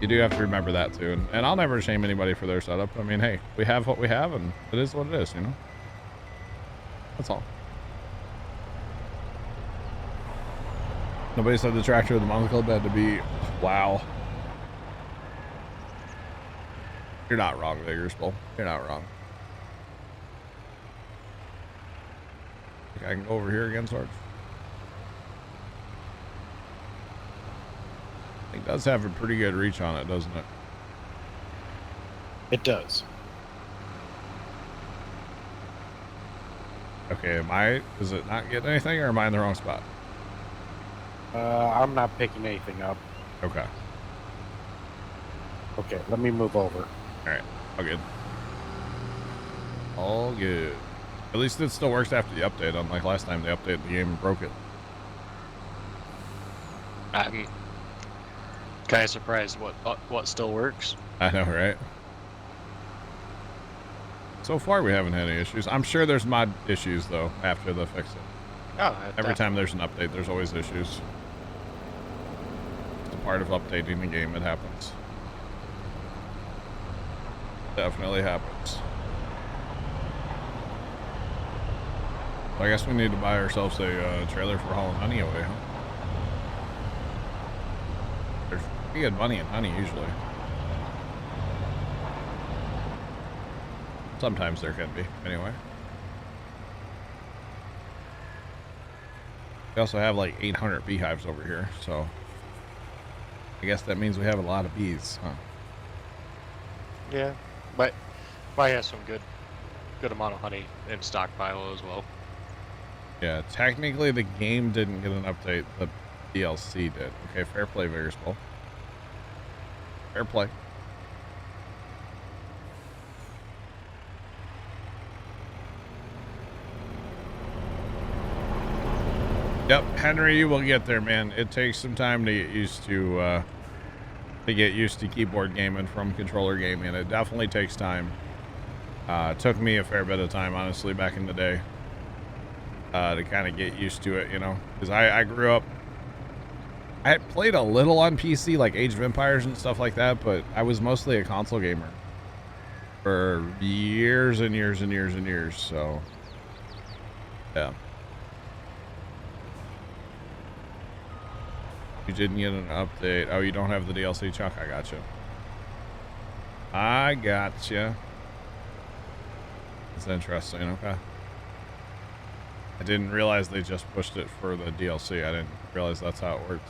You do have to remember that too. And I'll never shame anybody for their setup. I mean, hey, we have what we have and it is what it is, you know? That's all. Nobody said the tractor of the Month Club had to be, wow. You're not wrong, Vigorspul. You're not wrong. I can go over here again, Sarge. It does have a pretty good reach on it, doesn't it? It does. Okay, is it not getting anything or am I in the wrong spot? I'm not picking anything up. Okay. Okay, let me move over. All right, all good. All good. At least it still works after the update, unlike last time they updated the game and broke it. I'm kind of surprised what still works. I know, right? So far, we haven't had any issues. I'm sure there's mod issues, though, after the fix it. Oh, Every time there's an update, there's always issues. It's a part of updating the game. It happens. Definitely happens. Well, I guess we need to buy ourselves a trailer for hauling honey away, huh? There's pretty good money in honey, usually. Sometimes there can be, anyway. We also have like 800 beehives over here, so I guess that means we have a lot of bees, huh? Yeah, but might have some good amount of honey in stockpile as well. Yeah, technically the game didn't get an update, the DLC did. Okay, fair play, Vigorspul. Fair play. Yep, Henry, you will get there, man. It takes some time to get used to keyboard gaming from controller gaming. It definitely takes time. It took me a fair bit of time, honestly, back in the day, to kind of get used to it, you know, because I grew up. I had played a little on PC, like Age of Empires and stuff like that, but I was mostly a console gamer for years and years and years and years. So, yeah. You didn't get an update. Oh, you don't have the DLC, Chuck? I got you. I got you. That's interesting. Okay. I didn't realize they just pushed it for the DLC. I didn't realize that's how it worked.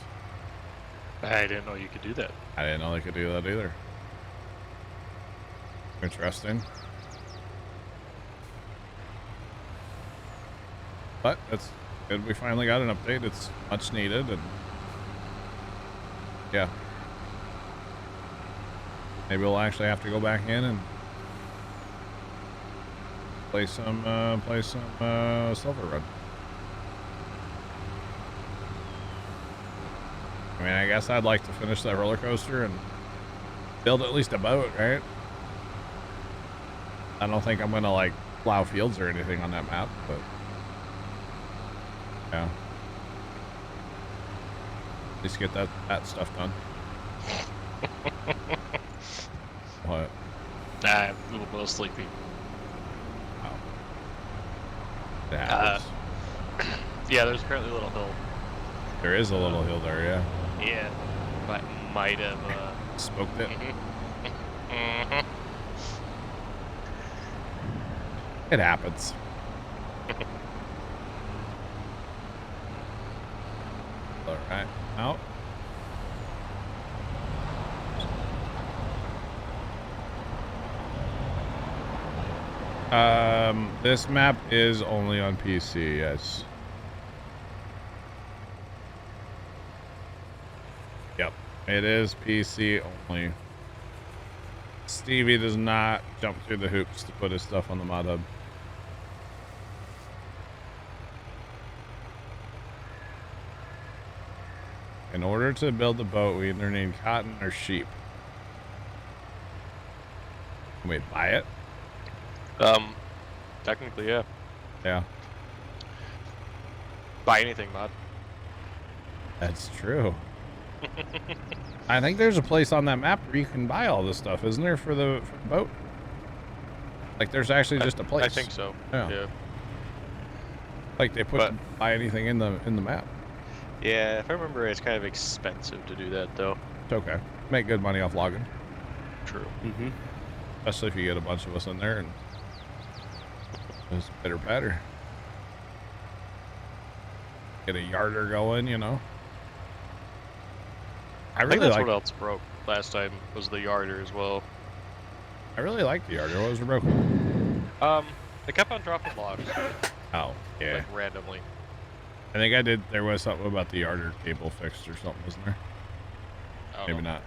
I didn't know you could do that. I didn't know they could do that either. Interesting. But it's good we finally got an update. It's much needed, and yeah. Maybe we'll actually have to go back in and play some Silver Run. I mean, I guess I'd like to finish that roller coaster and build at least a boat, right? I don't think I'm gonna like plow fields or anything on that map, but yeah. At least get that stuff done. What? I'm a little sleepy. Oh. It happens. Yeah, there's currently a little hill. There is a little hill there, yeah. Yeah, but might have Smoked it. It happens. All right, out. This map is only on PC, yes. Yep, it is PC only. Stevie does not jump through the hoops to put his stuff on the mod hub. In order to build the boat, we either need cotton or sheep. Can we buy it? Technically, yeah. Yeah. Buy anything, mod. That's true. I think there's a place on that map where you can buy all this stuff, isn't there, for the boat? Like, there's actually just a place. I think so. Yeah. Like they put buy anything in the map. Yeah, if I remember, it's kind of expensive to do that, though. It's okay. Make good money off logging. True. Mm-hmm. Especially if you get a bunch of us in there and it's better. Get a yarder going, you know. I think that's what else broke last time was the yarder as well. I really like the yarder. What was broken? They kept on dropping logs. Oh, yeah. Like randomly. I think there was something about the yarder cable fixed or something, wasn't there? Maybe not.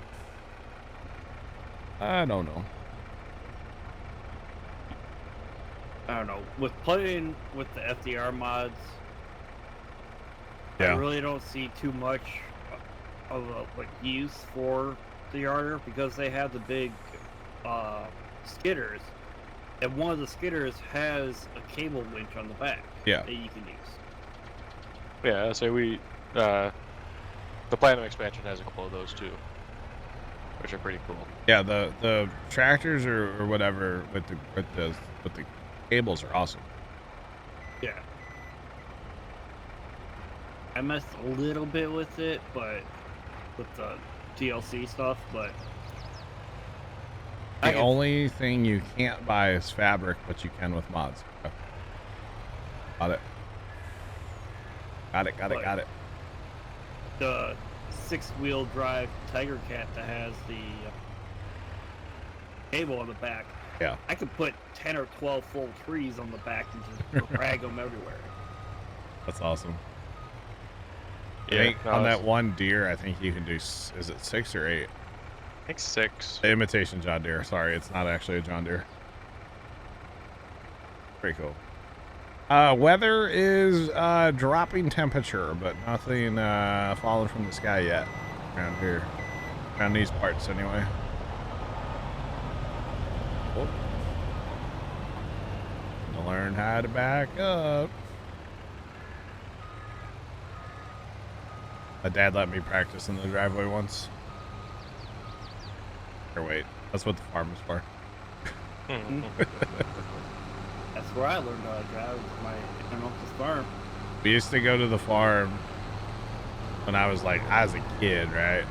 I don't know. I don't know. With playing with the FDR mods, yeah. I really don't see too much of a use for the yarder because they have the big skidders, and one of the skidders has a cable winch on the back that you can use. Yeah, so the Platinum expansion has a couple of those too, which are pretty cool. Yeah, the tractors or whatever with the cables are awesome. Yeah. I messed a little bit with it, but with the DLC stuff, but the only thing you can't buy is fabric, but you can with mods. Got it. Got it. The 6-wheel drive Tiger Cat that has the cable on the back. Yeah. I could put 10 or 12 full trees on the back and just drag them everywhere. That's awesome. Yeah, I think on that one deer, I think you can do, is it 6 or 8? I think 6. The imitation John Deere. Sorry, it's not actually a John Deere. Pretty cool. Weather is dropping temperature, but nothing falling from the sky yet around here. Around these parts, anyway. Oh. To learn how to back up. My dad let me practice in the driveway once. Or wait, that's what the farm is for. That's where I learned how to drive with my uncle's farm. We used to go to the farm when I was a kid, right?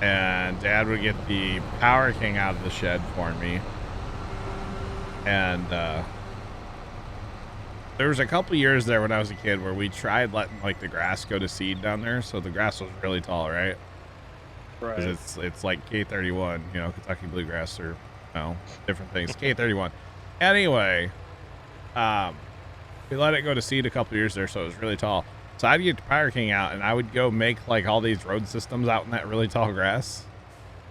And Dad would get the Power King out of the shed for me. And there was a couple years there when I was a kid where we tried letting the grass go to seed down there. So the grass was really tall, right? Right. Because it's like K31, you know, Kentucky bluegrass or different things. K31. Anyway, we let it go to seed a couple years there, so it was really tall. So I'd get the Power King out, and I would go make all these road systems out in that really tall grass.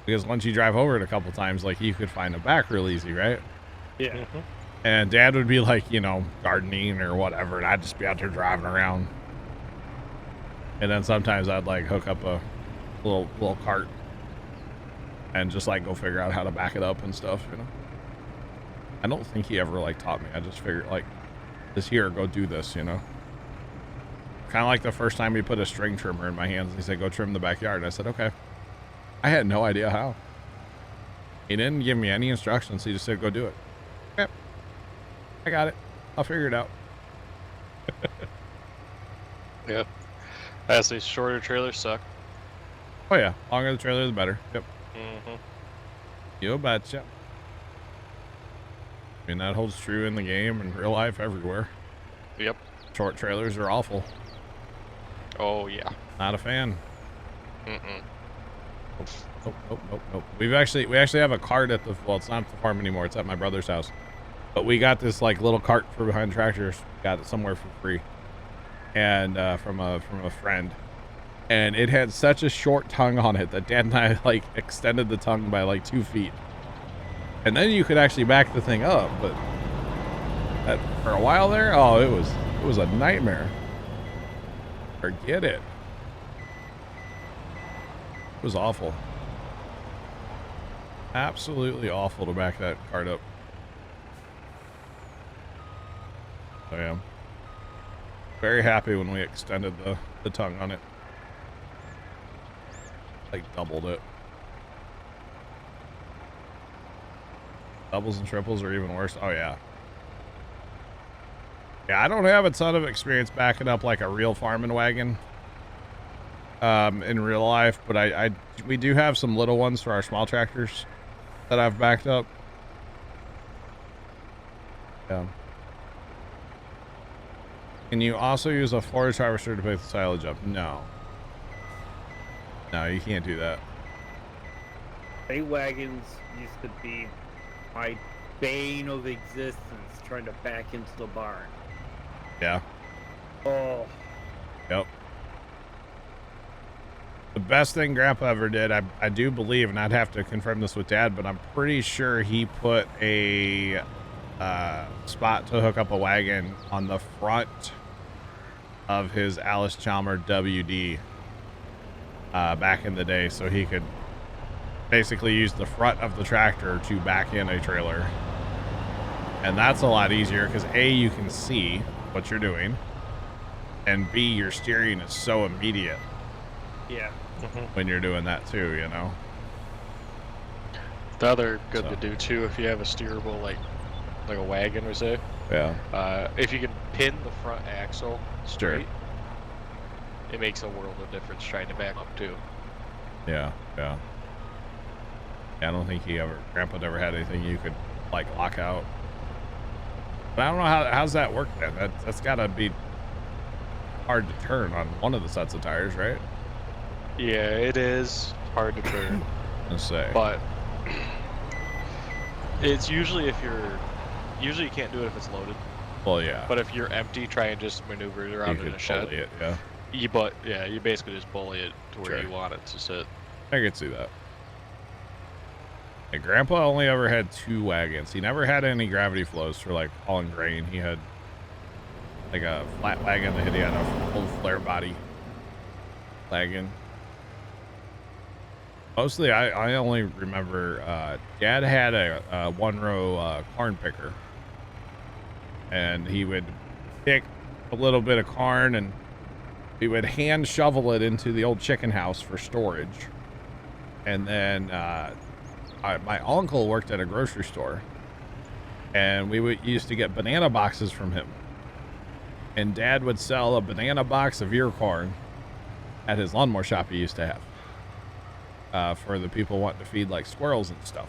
Because once you drive over it a couple times, you could find it back real easy, right? Yeah. Mm-hmm. And Dad would be gardening or whatever, and I'd just be out there driving around. And then sometimes I'd hook up a little cart and just go figure out how to back it up and stuff, you know. I don't think he ever taught me. I just figured this here, go do this, you know. Kind of like the first time he put a string trimmer in my hands and he said, go trim the backyard. And I said, okay. I had no idea how. He didn't give me any instructions. He just said, go do it. Okay. I got it. I'll figure it out. Yeah. I say shorter trailers suck. Oh yeah. Longer the trailer, the better. Yep. Mm-hmm. You betcha. I mean, that holds true in the game and real life everywhere. Yep. Short trailers are awful. Oh, yeah. Not a fan. Mm-mm. Nope. We actually have a cart at well, it's not at the farm anymore. It's at my brother's house. But we got this little cart for behind tractors. Got it somewhere for free. And from a friend. And it had such a short tongue on it that Dad and I extended the tongue by 2 feet. And then you could actually back the thing up, but for a while there, oh, it was a nightmare. Forget it. It was awful. Absolutely awful to back that cart up. I am very happy when we extended the tongue on it. like doubled it. Doubles and triples are even worse. Oh yeah. Yeah, I don't have a ton of experience backing up like a real farming wagon in real life, but we do have some little ones for our small tractors that I've backed up. Yeah. Can you also use a forage harvester to pick the silage up? No. No, you can't do that. Hay wagons used to be my bane of existence, trying to back into the barn. Yeah. Oh. Yep. The best thing Grandpa ever did, I do believe, and I'd have to confirm this with Dad, but I'm pretty sure he put a spot to hook up a wagon on the front of his Alice Chalmer WD back in the day, so he could basically use the front of the tractor to back in a trailer. And that's a lot easier because A, you can see what you're doing, and B, your steering is so immediate. Yeah. When you're doing that too, you know. The other good to do too, if you have a steerable like a wagon, we say. Yeah. If you can pin the front axle straight, it makes a world of difference trying to back up too. Yeah. Yeah. I don't think Grandpa never had anything you could like lock out. But I don't know how's that work then. That's gotta be hard to turn on one of the sets of tires, right? Yeah, it is hard to turn. Let's say. But it's usually you can't do it if it's loaded. Well, yeah. But if you're empty, try and just maneuver it around in a shed. It, yeah. You basically just bully it to where you want it to sit. I could see that. And Grandpa only ever had 2 wagons. He never had any gravity flows for like hauling grain. He had like a flat wagon that he had a full flare body wagon. Mostly, I only remember Dad had a 1-row corn picker, and he would pick a little bit of corn and he would hand shovel it into the old chicken house for storage. And then my uncle worked at a grocery store, and we used to get banana boxes from him. And Dad would sell a banana box of ear corn at his lawnmower shop he used to have. For the people wanting to feed like squirrels and stuff.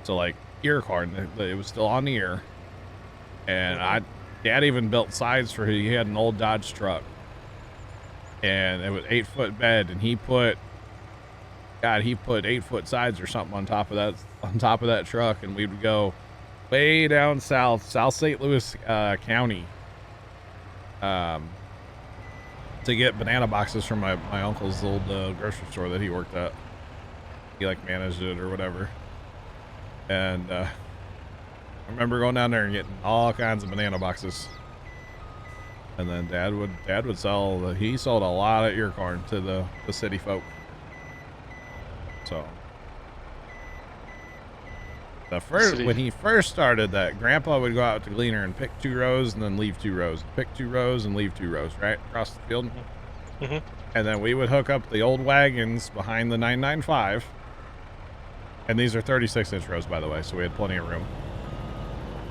So like ear corn, it was still on the ear. And Dad even built sides for he had an old Dodge truck. And it was 8-foot bed, and he put 8-foot sides or something on top of that truck, and we would go way down South St. Louis County. To get banana boxes from my uncle's old grocery store that he worked at. He like managed it or whatever. And I remember going down there and getting all kinds of banana boxes. And then Dad would he sold a lot of ear corn to the city folk. So when he first started that, Grandpa would go out to Gleaner and pick 2 rows and then leave 2 rows. Pick 2 rows and leave 2 rows, right? Across the field. Mm-hmm. And then we would hook up the old wagons behind the 995. And these are 36-inch rows, by the way, so we had plenty of room.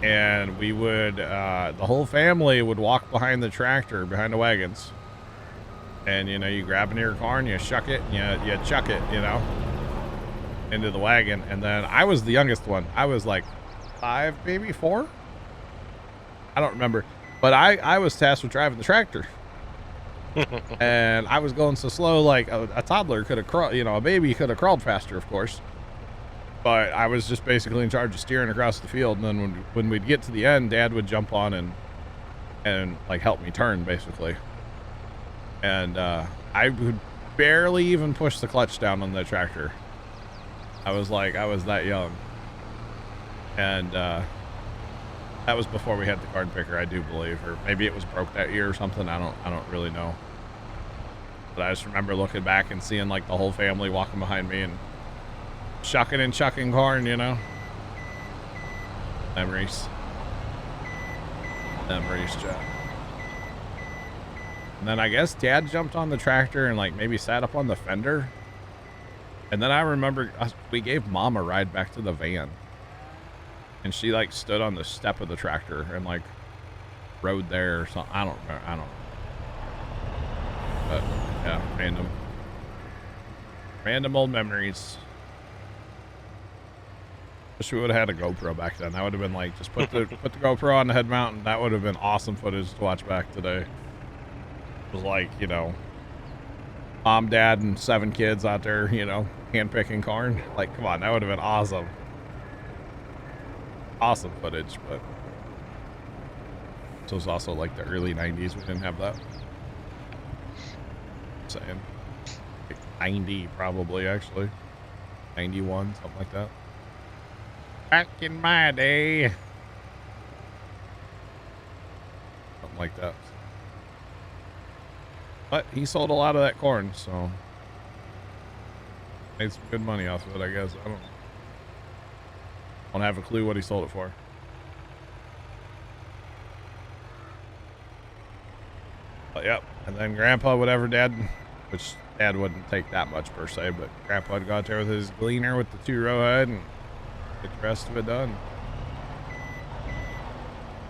And we would, the whole family would walk behind the tractor, behind the wagons. And, you know, you grab an ear corn, you shuck it, and you chuck it, you know, into the wagon. And then I was the youngest one. I was like 5, maybe 4. I don't remember, but I was tasked with driving the tractor. And I was going so slow, like a toddler could have crawled, you know, a baby could have crawled faster, of course. But I was just basically in charge of steering across the field. And then when we'd get to the end, Dad would jump on and like help me turn, basically. And I would barely even push the clutch down on the tractor. I was that young. And that was before we had the card picker, I do believe, or maybe it was broke that year or something. I don't really know. But I just remember looking back and seeing like the whole family walking behind me and shucking and chucking corn, you know. Memories, Jack. And then I guess Dad jumped on the tractor and like maybe sat up on the fender And then I remember we gave Mom a ride back to the van. And she like stood on the step of the tractor and like rode there or something. I don't remember. I don't know. But yeah, random old memories. Wish we would have had a GoPro back then. That would have been like, just put the GoPro on the head mount, and that would have been awesome footage to watch back today. It was like, you know, mom, dad, and 7 kids out there, you know, hand picking corn. Like, come on, that would have been awesome. Awesome footage, but this was also like the early 90s. We didn't have that. I'm saying like 90 probably, actually 91, something like that. Back in my day, something like that. But he sold a lot of that corn, so made some good money off of it, I guess. I don't know. Don't have a clue what he sold it for. But yep, and then Grandpa, whatever Dad, which Dad wouldn't take that much per se, but Grandpa would go out there with his gleaner with the 2-row head and get the rest of it done.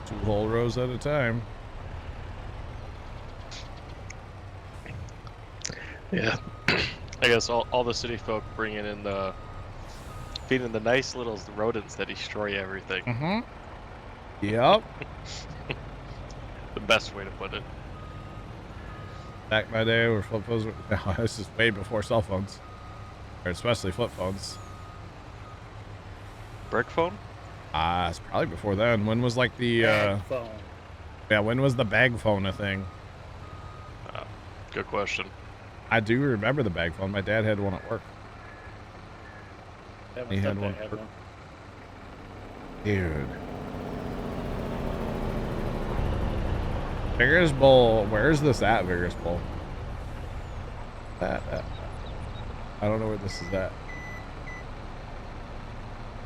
2 whole rows at a time. Yeah. I guess all the city folk bringing in the feeding the nice little rodents that destroy everything. Mm-hmm. Yep. The best way to put it. Back in my day where flip phones were, no, this is way before cell phones. Or especially flip phones. Brick phone? It's probably before then. When was like the Bag phone. yeah, when was the bag phone a thing? Good question. I do remember the bag phone. My dad had one at work. Yeah, my He had stepdad one. had one. Dude. Vigorous Bowl. Where's this at, Vigorous Bowl? I don't know where this is at.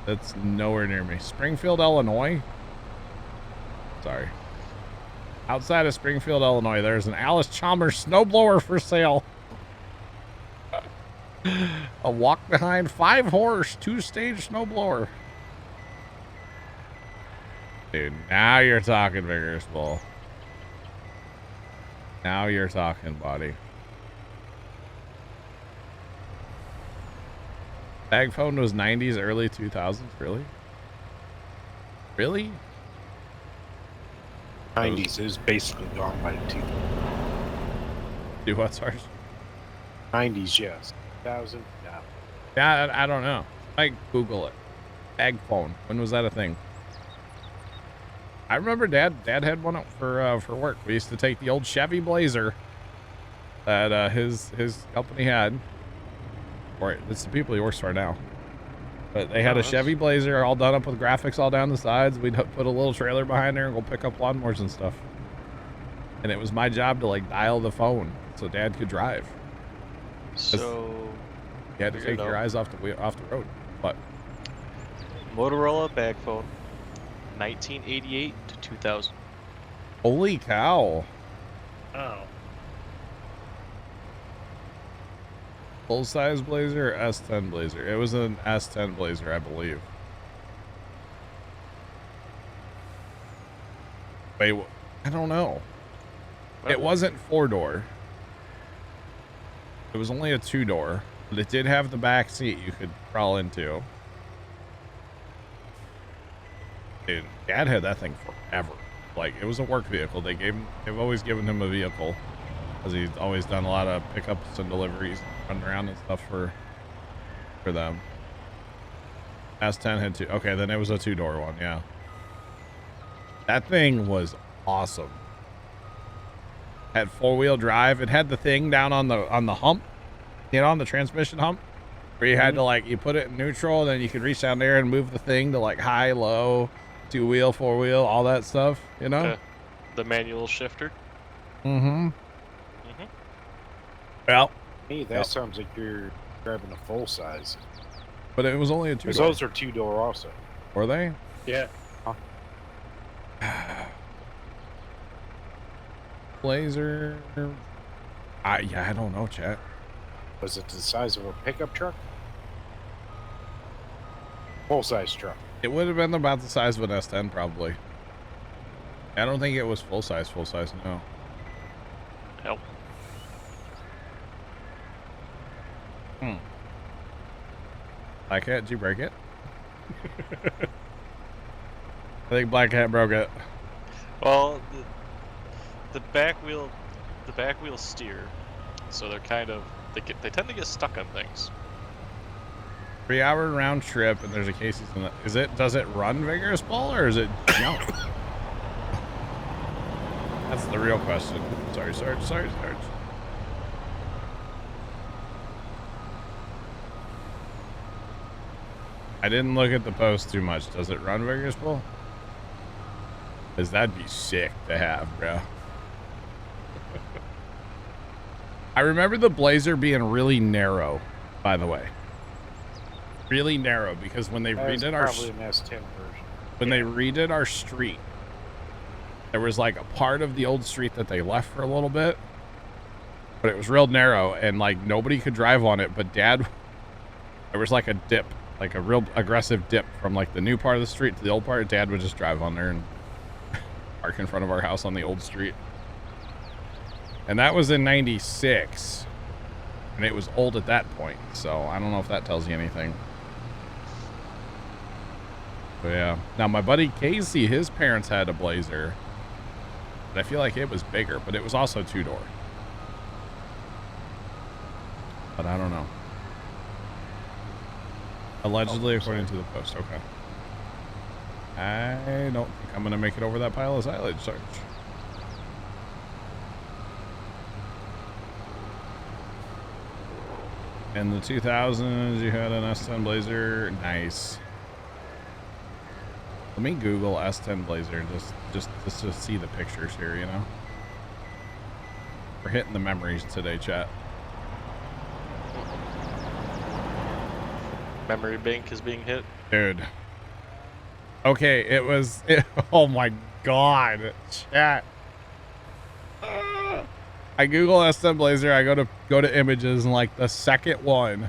That's nowhere near me. Springfield, Illinois? Sorry. Outside of Springfield, Illinois, there's an Alice Chalmers snowblower for sale. A walk-behind 5-horse 2-stage snowblower. Dude, now you're talking, Vigorous Bull. Now you're talking, buddy. Bag phone was 90s, early 2000s. Really? Really? 90s is basically gone by the 2000s. Do what, Sarge? 90s, yes. 2000, no. Yeah, I don't know. Like, Google it. Bag phone. When was that a thing? I remember Dad had one up for work. We used to take the old Chevy Blazer that his company had. Or it's the people he works for now. But they had a Chevy Blazer all done up with graphics all down the sides. We'd put a little trailer behind there and go pick up lawnmowers and stuff. And it was my job to like dial the phone so Dad could drive. So You had to take your eyes off the road. But Motorola bag phone, 1988 to 2000. holy cow. Oh. Full-size Blazer or S10 Blazer? It was an S10 Blazer, I believe. Wait, I don't know. It wasn't 4-door. It was only a 2-door, but it did have the back seat you could crawl into. Dude, Dad had that thing forever. Like, it was a work vehicle. They've always given him a vehicle because he's always done a lot of pickups and deliveries, running around and stuff for them. S10 had 2. Okay, then it was a 2-door one, yeah. That thing was awesome. Had 4-wheel drive. It had the thing down on the hump, you know, on the transmission hump, where you had to like, you put it in neutral, and then you could reach down there and move the thing to like high, low, 2-wheel, 4-wheel, all that stuff, you know? The manual shifter. Mm-hmm. Well, Hey, that sounds like you're grabbing a full size. but it was only a 2-door. Because those are 2-door also. Were they? Yeah. Blazer. Yeah, I don't know, chat. Was it the size of a pickup truck? Full-size truck. It would have been about the size of an S10 probably. I don't think it was full size, no. Nope. Black Cat, did you break it? I think Black Cat broke it. Well, the back wheel steer, so they're kind of they tend to get stuck on things. 3-hour round trip, and there's a Casey's in it. Does it run Vigorous Bull or is it jump? That's the real question. Sorry, Sarge. I didn't look at the post too much. Does it run Vigorous Bull? Cause that'd be sick to have, bro. I remember the Blazer being really narrow, by the way. Really narrow, because when they redid our probably an S10 version. When they redid our street, there was like a part of the old street that they left for a little bit, but it was real narrow and like nobody could drive on it. But Dad, there was like a dip, like a real aggressive dip from like the new part of the street to the old part. Dad would just drive on there and park in front of our house on the old street. And that was in '96, and it was old at that point. So I don't know if that tells you anything. But yeah. Now my buddy Casey, his parents had a Blazer. I feel like it was bigger, but it was also 2-door. But I don't know. Allegedly, according to the post. Okay. I don't think I'm going to make it over that pile of silage, Sarge. In the 2000s, you had an S10 Blazer. Nice. Let me Google S10 Blazer just to see the pictures here, you know? We're hitting the memories today, chat. Memory bank is being hit. Dude. Okay, oh my god, chat. I Google S10 Blazer, I go to images, and like the second one,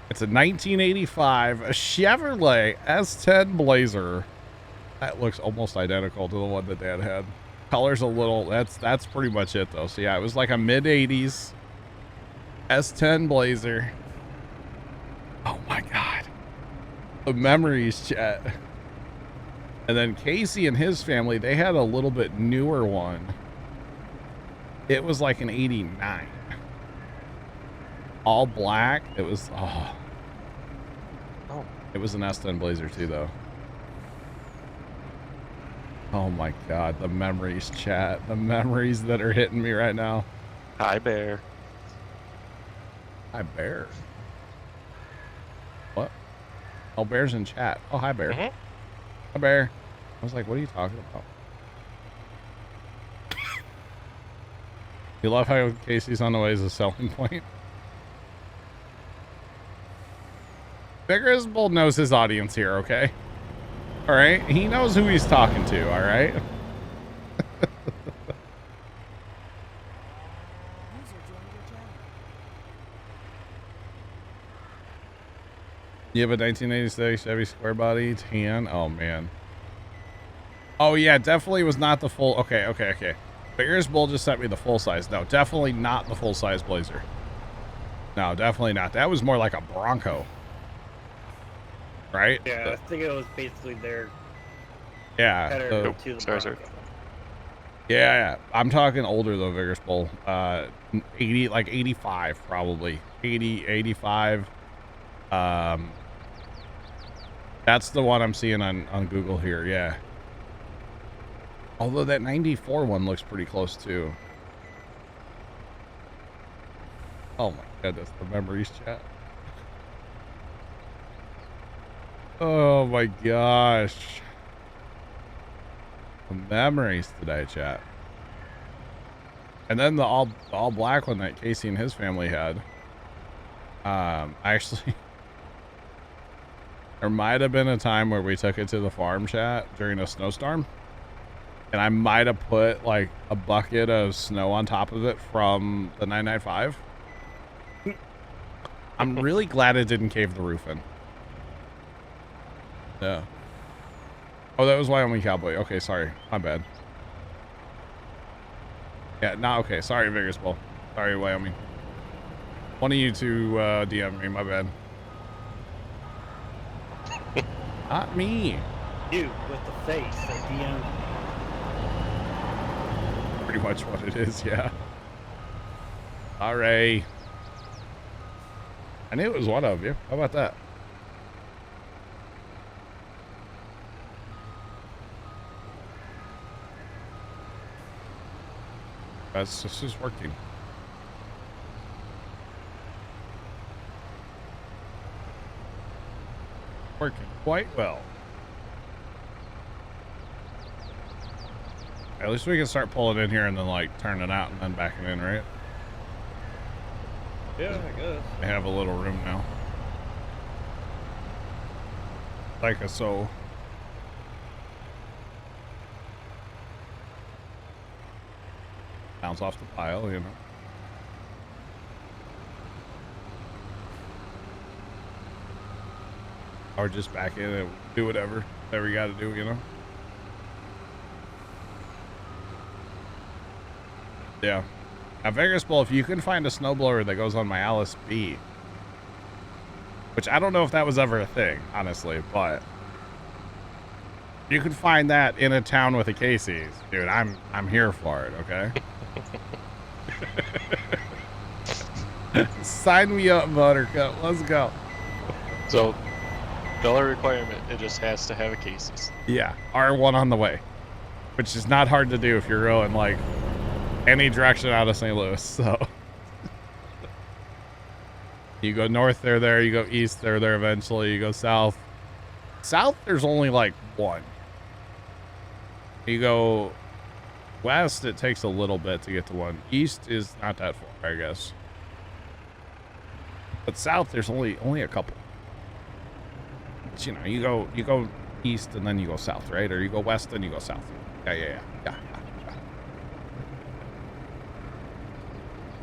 it's a 1985 a Chevrolet S10 Blazer. That looks almost identical to the one that Dad had. Color's a little, that's pretty much it though. So yeah, it was like a mid-80s S10 Blazer. Oh my god. The memories, chat. And then Casey and his family, they had a little bit newer one. It was like an 89. All black. It was, it was an S10 Blazer too though. Oh my god, the memories, chat. The memories that are hitting me right now. Hi, Bear. Hi, Bear. What? Oh, Bear's in chat. Oh, hi, Bear. Mm-hmm. Hi, Bear. I was like, what are you talking about? You love how Casey's on the way is a selling point? Vigorous Bull knows his audience here, okay? All right, he knows who he's talking to, all right? You have a 1986 Chevy Square Body tan. Oh man. Oh yeah, definitely was not the full. Okay. Vigorous Bull just sent me the full size. No, definitely not the full size Blazer. No, definitely not. That was more like a Bronco. Right? Yeah, I think it was basically their Yeah. competitor to the sorry. Bronco. Yeah. I'm talking older though, Vigorous Bull. 80, like 85 probably. 80, 85. That's the one I'm seeing on Google here. Yeah. Although that 94 one looks pretty close too. Oh my goodness, the memories, chat. Oh my gosh. The memories today, chat. And then the all black one that Casey and his family had. Actually, there might have been a time where we took it to the farm, chat, during a snowstorm. And I might have put like a bucket of snow on top of it from the 995. I'm really glad it didn't cave the roof in. Yeah. Oh, that was Wyoming Cowboy. Okay, sorry. My bad. Yeah, nah, okay. Sorry, Vegas Bull. Sorry, Wyoming. One of you two DM me. My bad. Not me. You with the face at the end. Pretty much what it is, yeah. Alright. I knew it was one of you. How about that? This is working. Working quite well. At least we can start pulling in here and then like turn it out and then backing in, right? Yeah, I guess. They have a little room now. Like a so. Bounce off the pile, you know. Or just back in and do whatever you got to do, you know. Yeah. Now, Vegas Bowl, if you can find a snowblower that goes on my Alice B, which I don't know if that was ever a thing, honestly, but you can find that in a town with a Casey's, dude. I'm here for it. Okay. Sign me up, Buttercup. Let's go. So, dollar requirement, it just has to have a Casey's. Yeah, R1 on the way, which is not hard to do if you're going like any direction out of St. Louis. So you go north, they're there. You go east, they're there eventually. You go south. South, there's only like one. You go west, it takes a little bit to get to one. East is not that far, I guess. But south, there's only a couple. But, you know, you go east and then you go south, right? Or you go west and you go south. Yeah.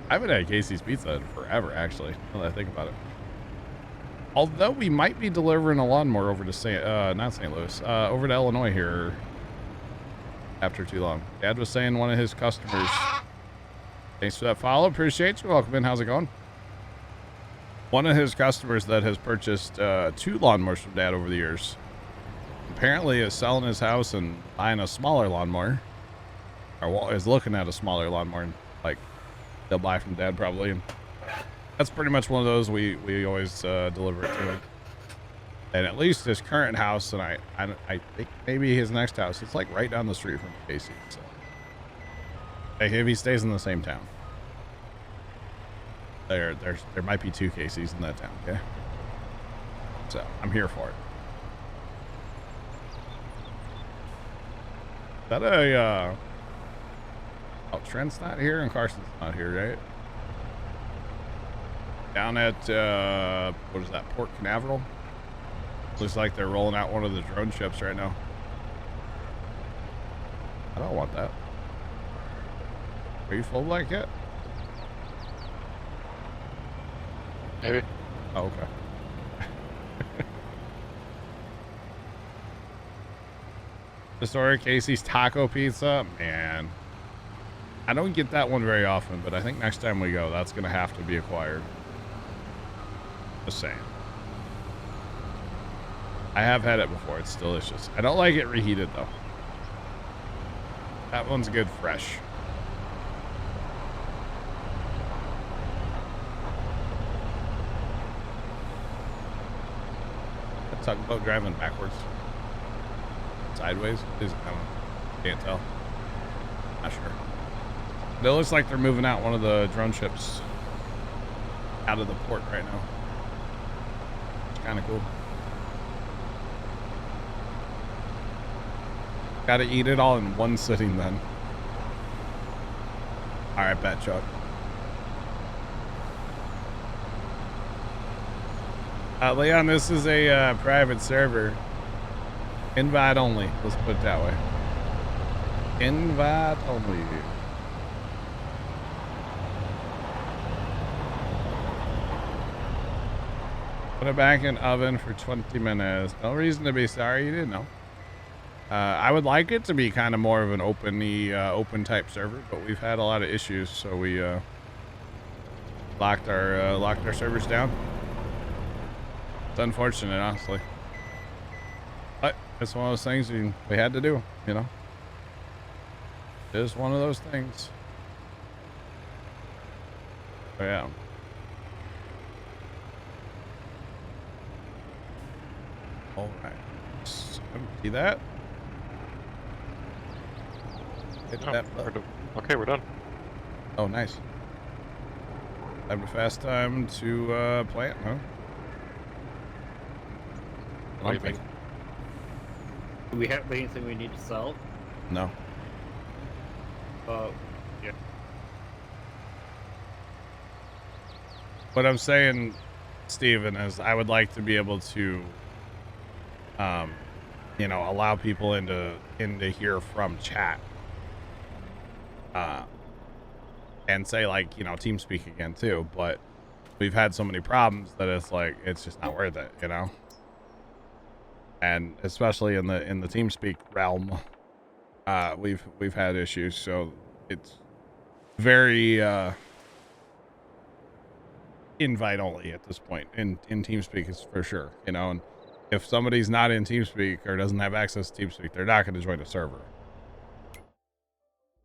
I haven't had Casey's Pizza in forever, actually, now that I think about it. Although we might be delivering a lawnmower over to not St. Louis, over to Illinois here after too long. Dad was saying one of his customers. Thanks for that follow. Appreciate you. Welcome in. How's it going? One of his customers that has purchased 2 lawnmowers from Dad over the years apparently is selling his house and buying a smaller lawnmower, or is looking at a smaller lawnmower, and like they'll buy from Dad probably. And that's pretty much one of those we always deliver it to him. And at least his current house, and I think maybe his next house, it's like right down the street from Casey. So like, if he stays in the same town, there might be 2 Casey's in that town. Okay, so I'm here for it. Is that a oh, Trent's not here and Carson's not here, right? Down at what is that, Port Canaveral? Looks like they're rolling out one of the drone ships right now. I don't want that. Are you full blank yet? Maybe. Oh, okay. Historic Casey's Taco Pizza, man. I don't get that one very often, but I think next time we go, that's gonna have to be acquired. Just saying. I have had it before. It's delicious. I don't like it reheated though. That one's good fresh. That tugboat driving backwards. Sideways? I can't tell. Not sure. But it looks like they're moving out one of the drone ships out of the port right now. It's kind of cool. Gotta eat it all in one sitting then. Alright, bet, Chuck. Leon, this is a private server. Invite only. Let's put it that way. Invite only. Put it back in oven for 20 minutes. No reason to be sorry. You didn't know. I would like it to be kind of more of an open type server, but we've had a lot of issues, so we locked our servers down. It's unfortunate, honestly, but it's one of those things we had to do. You know, it is one of those things. So, yeah. All right. See that? Hit Oh, that button. okay, we're done. Oh, nice. Have a fast time to plant, huh? What do you think? Do we have anything we need to sell? No. Yeah. What I'm saying, Steven, is I would like to be able to, you know, allow people into here from chat. And say, like, you know, TeamSpeak again too, but we've had so many problems that it's like it's just not worth it, you know. And especially in the TeamSpeak realm, we've had issues, so it's very invite only at this point in TeamSpeak is for sure, you know. And if somebody's not in TeamSpeak or doesn't have access to TeamSpeak, they're not going to join the server.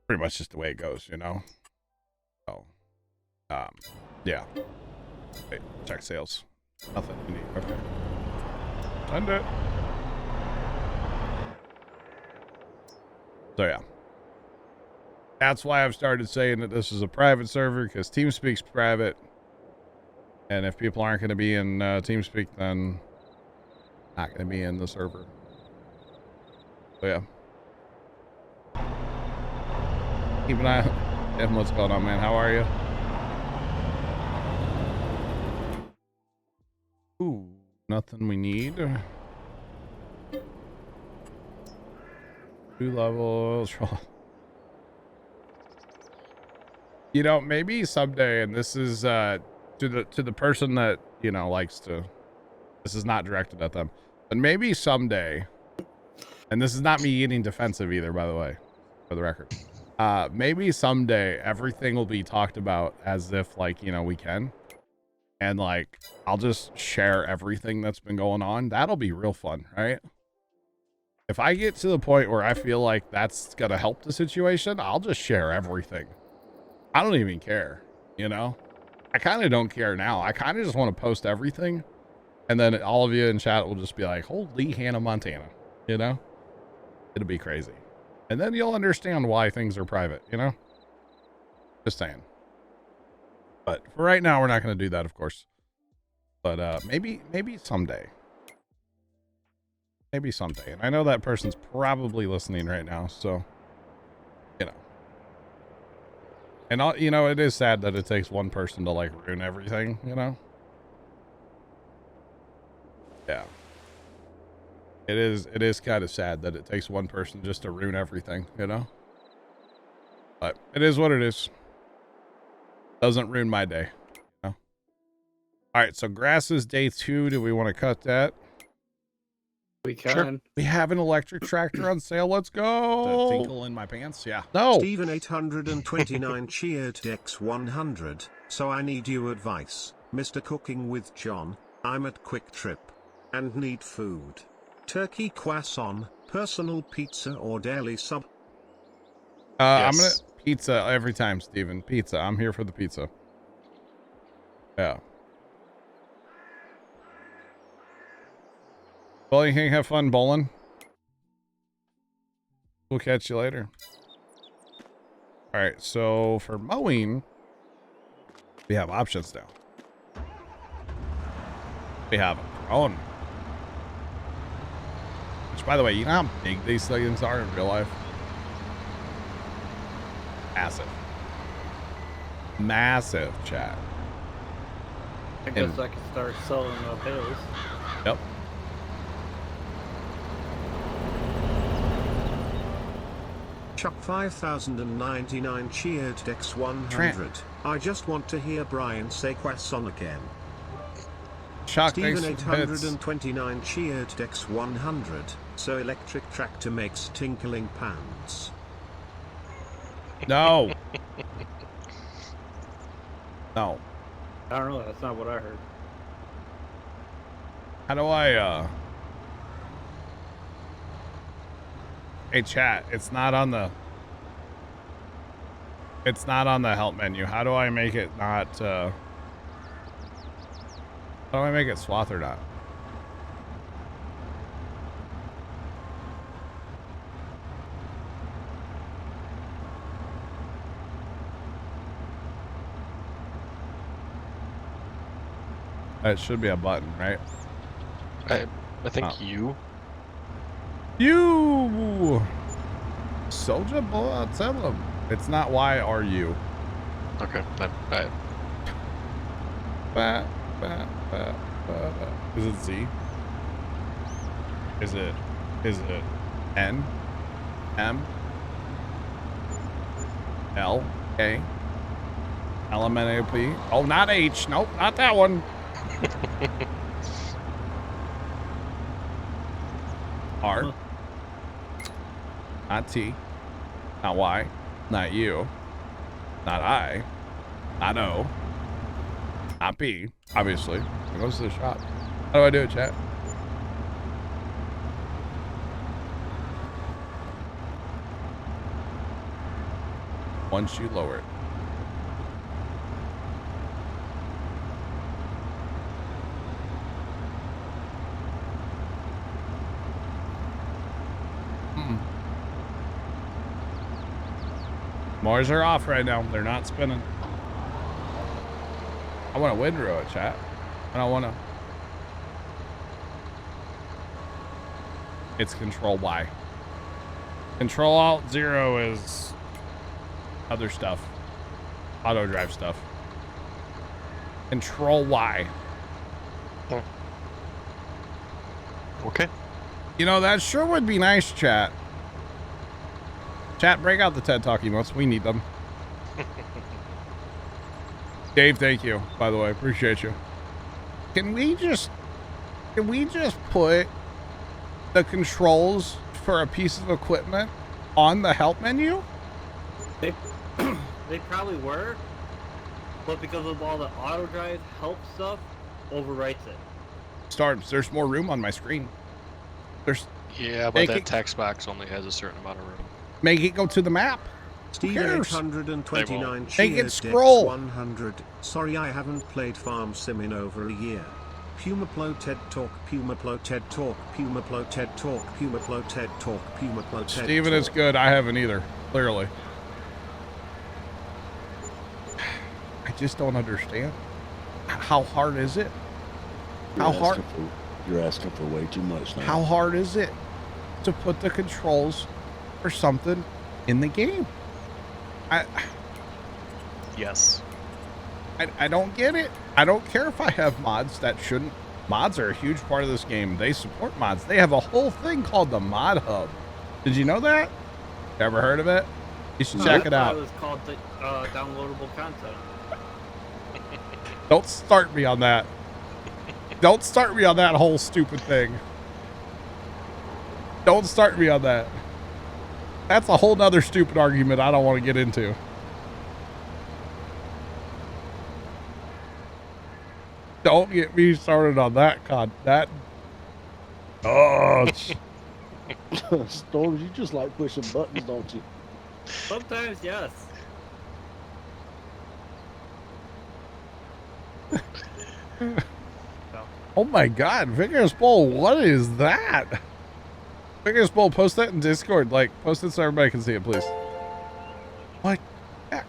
Pretty much just the way it goes, you know. So, yeah. Wait, check sales. Nothing unique. Okay. Send it. So yeah. That's why I've started saying that this is a private server, because TeamSpeak's private. And if people aren't going to be in TeamSpeak, then not going to be in the server. So yeah. Keep an eye on Evan, what's going on, man? How are you? Ooh, nothing we need. 2 levels. You know, maybe someday, and this is to the person that, you know, likes to, this is not directed at them, but maybe someday, and this is not me getting defensive either, by the way, for the record. Maybe someday everything will be talked about as if, like, you know, we can. And, like, I'll just share everything that's been going on. That'll be real fun, right? If I get to the point where I feel like that's gonna help the situation, I'll just share everything. I don't even care, you know? I kind of don't care now. I kind of just want to post everything. And then all of you in chat will just be like, holy Hannah Montana, you know? It'll be crazy. And then you'll understand why things are private, you know? Just saying. But for right now, we're not going to do that, of course. But maybe someday. Maybe someday. And I know that person's probably listening right now, so, you know. And, you know, it is sad that it takes one person to, like, ruin everything, you know? Yeah. It is kind of sad that it takes one person just to ruin everything, you know? But it is what it is. Doesn't ruin my day, you know? All right, so grass is day 2. Do we want to cut that? We can. Sure. We have an electric tractor on sale. Let's go. The tinkle in my pants. Yeah. No. Steven 829 cheered Dex 100. So I need you advice, Mr. Cooking with John. I'm at Quick Trip and need food. Turkey croissant, personal pizza or daily sub? I'm gonna pizza every time, Steven. Pizza. I'm here for the pizza. Yeah. Bowling King, have fun bowling. We'll catch you later. All right, so for mowing, we have options now. We have a drone. Which, by the way, you know how big these things are in real life? Massive. Massive, chat. I guess I can start selling pails. Yep. Chuck 5099 cheered Dex 100. I just want to hear Brian say croissant again. Chuck, Steven thanks for the bits. 829 cheered Dex 100. So electric tractor makes tinkling pants. No. No. I don't know. That's not what I heard. How do I, Hey, chat, it's not on the help menu. How do I make it not, how do I make it swath or not? It should be a button, right? I think Oh. you. Soldier boy, I'll tell him. It's not Y or U. Okay. Ba, ba, ba, ba, ba. Is it Z? Is it N? M? L? A? L M N A P? Oh, not H. Nope, not that one. R. Not T. Not Y. Not U. Not I. Not O. Not B. Obviously. It goes to the shop. How do I do it, chat? Once you lower it. Motors are off right now. They're not spinning. I want to windrow it, chat. I don't want to. It's Control Y. Control Alt 0 is other stuff. Auto drive stuff. Control Y. Okay. You know, that sure would be nice, chat. Chat, break out the TED Talk emotes. We need them. Dave, thank you, by the way. Appreciate you. Can we just put the controls for a piece of equipment on the help menu? They probably were, but because of all the auto drive help stuff, overwrites it. Starbs, there's more room on my screen. Yeah, but that text box only has a certain amount of room. Make it go to the map. Steven 829 Make cheered it scroll. Dex 100. Sorry, I haven't played Farm Sim in over a year. Puma Plow TED Talk, Puma Plow TED Talk, Puma Plow TED Talk, Puma Plow TED Talk, Puma Plow TED Steven is good. I haven't either. Clearly. I just don't understand. How hard is it? You're asking for way too much now. How hard is it to put the controls or something in the game? Yes. I don't get it. I don't care if I have mods that shouldn't. Mods are a huge part of this game. They support mods. They have a whole thing called the Mod Hub. Did you know that? Ever heard of it? You should check it out. It was called downloadable content. Don't start me on that. Don't start me on that whole stupid thing. Don't start me on that. That's a whole nother stupid argument I don't want to get into. Don't get me started on that Oh, Storms, you just like pushing buttons, don't you? Sometimes, yes. oh my God, Vigorous Bowl, what is that? Vigorous Bowl, post that in Discord. Like, post it so everybody can see it, please. What the heck?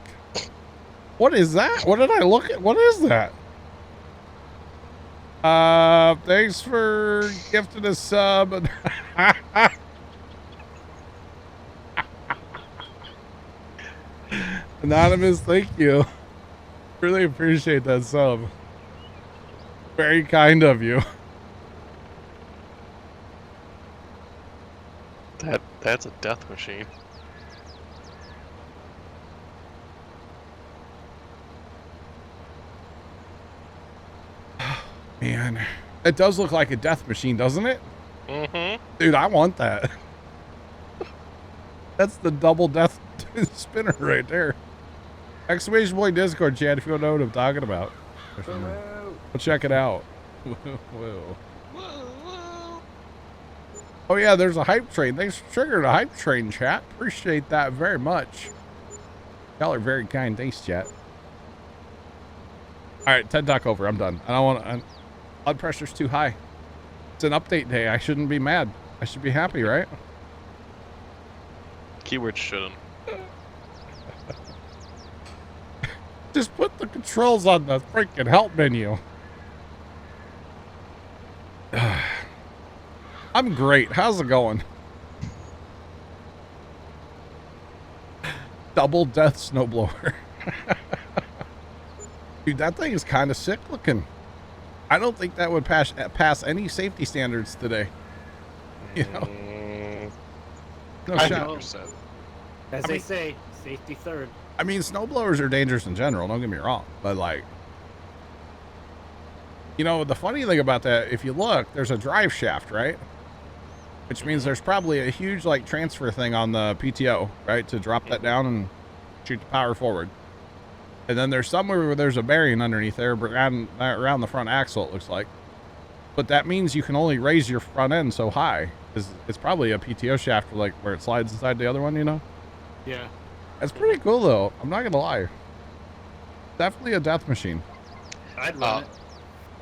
What is that? What did I look at? What is that? Thanks for gifting a sub. Anonymous, thank you. Really appreciate that sub. Very kind of you. That's a death machine. Man, it does look like a death machine, doesn't it? Mm-hmm. Dude, I want that. That's the double death spinner right there. Exclamation point Discord chat if you don't know what I'm talking about. We'll check it out. Whoa. Oh yeah, there's a hype train. Thanks for triggering a hype train, chat. Appreciate that very much. Y'all are very kind. Thanks, chat. All right, TED Talk over. I'm done. I don't want. Blood pressure's too high. It's an update day. I shouldn't be mad. I should be happy, right? Keyword shouldn't. Just put the controls on the freaking help menu. I'm great. How's it going? Double death snowblower. Dude, that thing is kind of sick looking. I don't think that would pass any safety standards today. You know? No shot. 100%. As they say, safety third. I mean, snowblowers are dangerous in general, don't get me wrong. But, like, you know, the funny thing about that, if you look, there's a drive shaft, right? Which means there's probably a huge, like, transfer thing on the PTO, right? To drop that down and shoot the power forward. And then there's somewhere where there's a bearing underneath there, around the front axle, it looks like. But that means you can only raise your front end so high. It's probably a PTO shaft, like, where it slides inside the other one, you know? Yeah. That's pretty cool, though. I'm not going to lie. Definitely a death machine. I'd run it.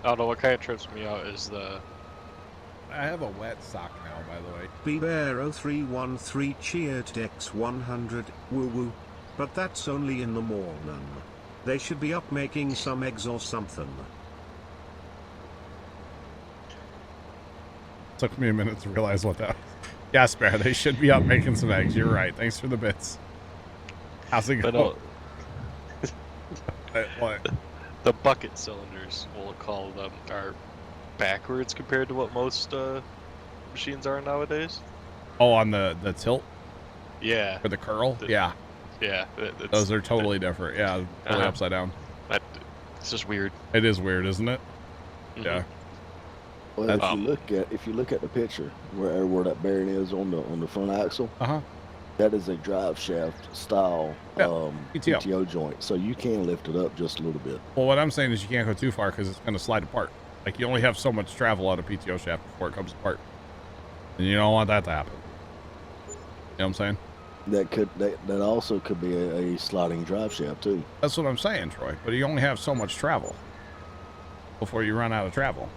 I don't know what kind of trips me out is the. I have a wet sock now, by the way. BBear0313 cheered X100, woo woo. But that's only in the morning. They should be up making some eggs or something. Took me a minute to realize what that was. Yeah, Spare, they should be up making some eggs. You're right. Thanks for the bits. How's it going? What? The bucket cylinders, we'll call them, are backwards compared to what most machines are nowadays. Oh, on the tilt? Yeah. Or the curl? Yeah. Yeah. Those are totally different. Yeah, totally upside down. It's just weird. It is weird, isn't it? Mm-hmm. Yeah. Well, if you look at the picture where that bearing is on the front axle, that is a drive shaft style PTO joint, so you can lift it up just a little bit. Well, what I'm saying is you can't go too far because it's going to slide apart. Like, you only have so much travel on a PTO shaft before it comes apart, and you don't want that to happen. You know what I'm saying? That also could be a sliding drive shaft too. That's what I'm saying, Troy. But you only have so much travel before you run out of travel.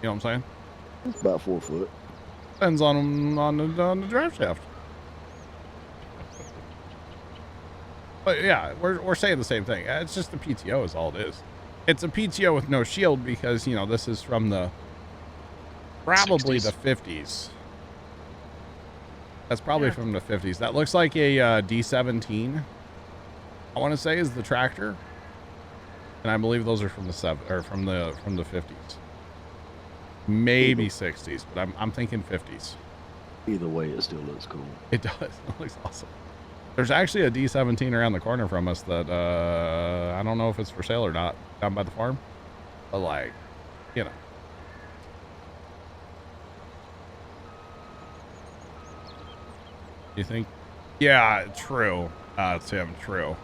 You know what I'm saying? It's about 4 foot. Depends on the drive shaft. But yeah, we're saying the same thing. It's just the PTO is all it is. It's a PTO with no shield because, you know, this is from probably 60s. the 50s. That's probably from the 50s. That looks like a D17. I want to say is the tractor, and I believe those are from the from the 50s. Maybe 60s, but I'm thinking 50s. Either way, it still looks cool. It does. It looks awesome. There's actually a D17 around the corner from us that I don't know if it's for sale or not down by the farm, but like, you know. You think? Yeah, true. Tim, true.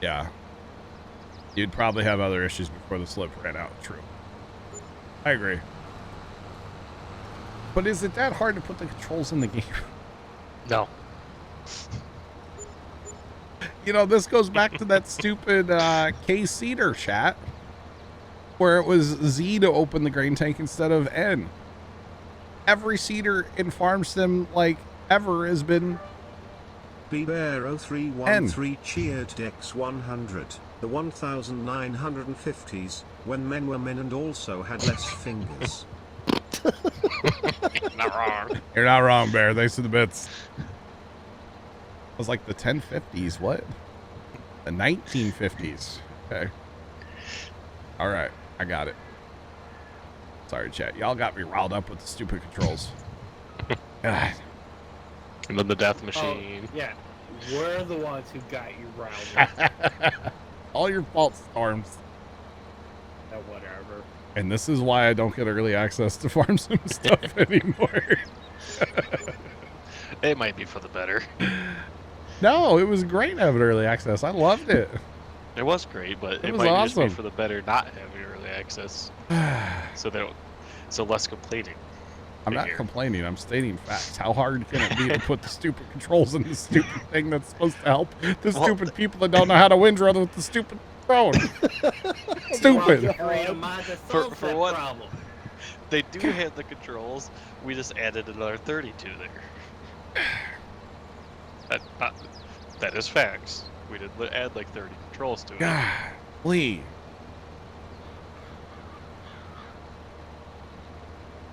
Yeah. You'd probably have other issues before the slip ran out. True. I agree. But is it that hard to put the controls in the game? No. You know, this goes back to that stupid K Cedar chat where it was Z to open the grain tank instead of N. Every Cedar in Farm Sim, like, ever has been BBear0313 cheered X100, the 1950s, when men were men and also had less fingers. Not wrong. You're not wrong, Bear. Thanks for the bits. It was like the 1050s. What? The 1950s. Okay. All right. I got it. Sorry, chat. Y'all got me riled up with the stupid controls. God. And then the death machine. Oh, yeah. We're the ones who got you riled up. All your fault, Storms. Whatever. And this is why I don't get early access to farm sim stuff anymore. It might be for the better. No, it was great having early access. I loved it. It was great, but it was might just be awesome. for the better not having early access. So less complaining. I'm not complaining. I'm stating facts. How hard can it be to put the stupid controls in the stupid thing that's supposed to help the stupid people that don't know how to windrow with the stupid drone? Stupid. For what? Problem. They do have the controls. We just added another 32 there. That is facts. We did add like 30 controls to it. Golly.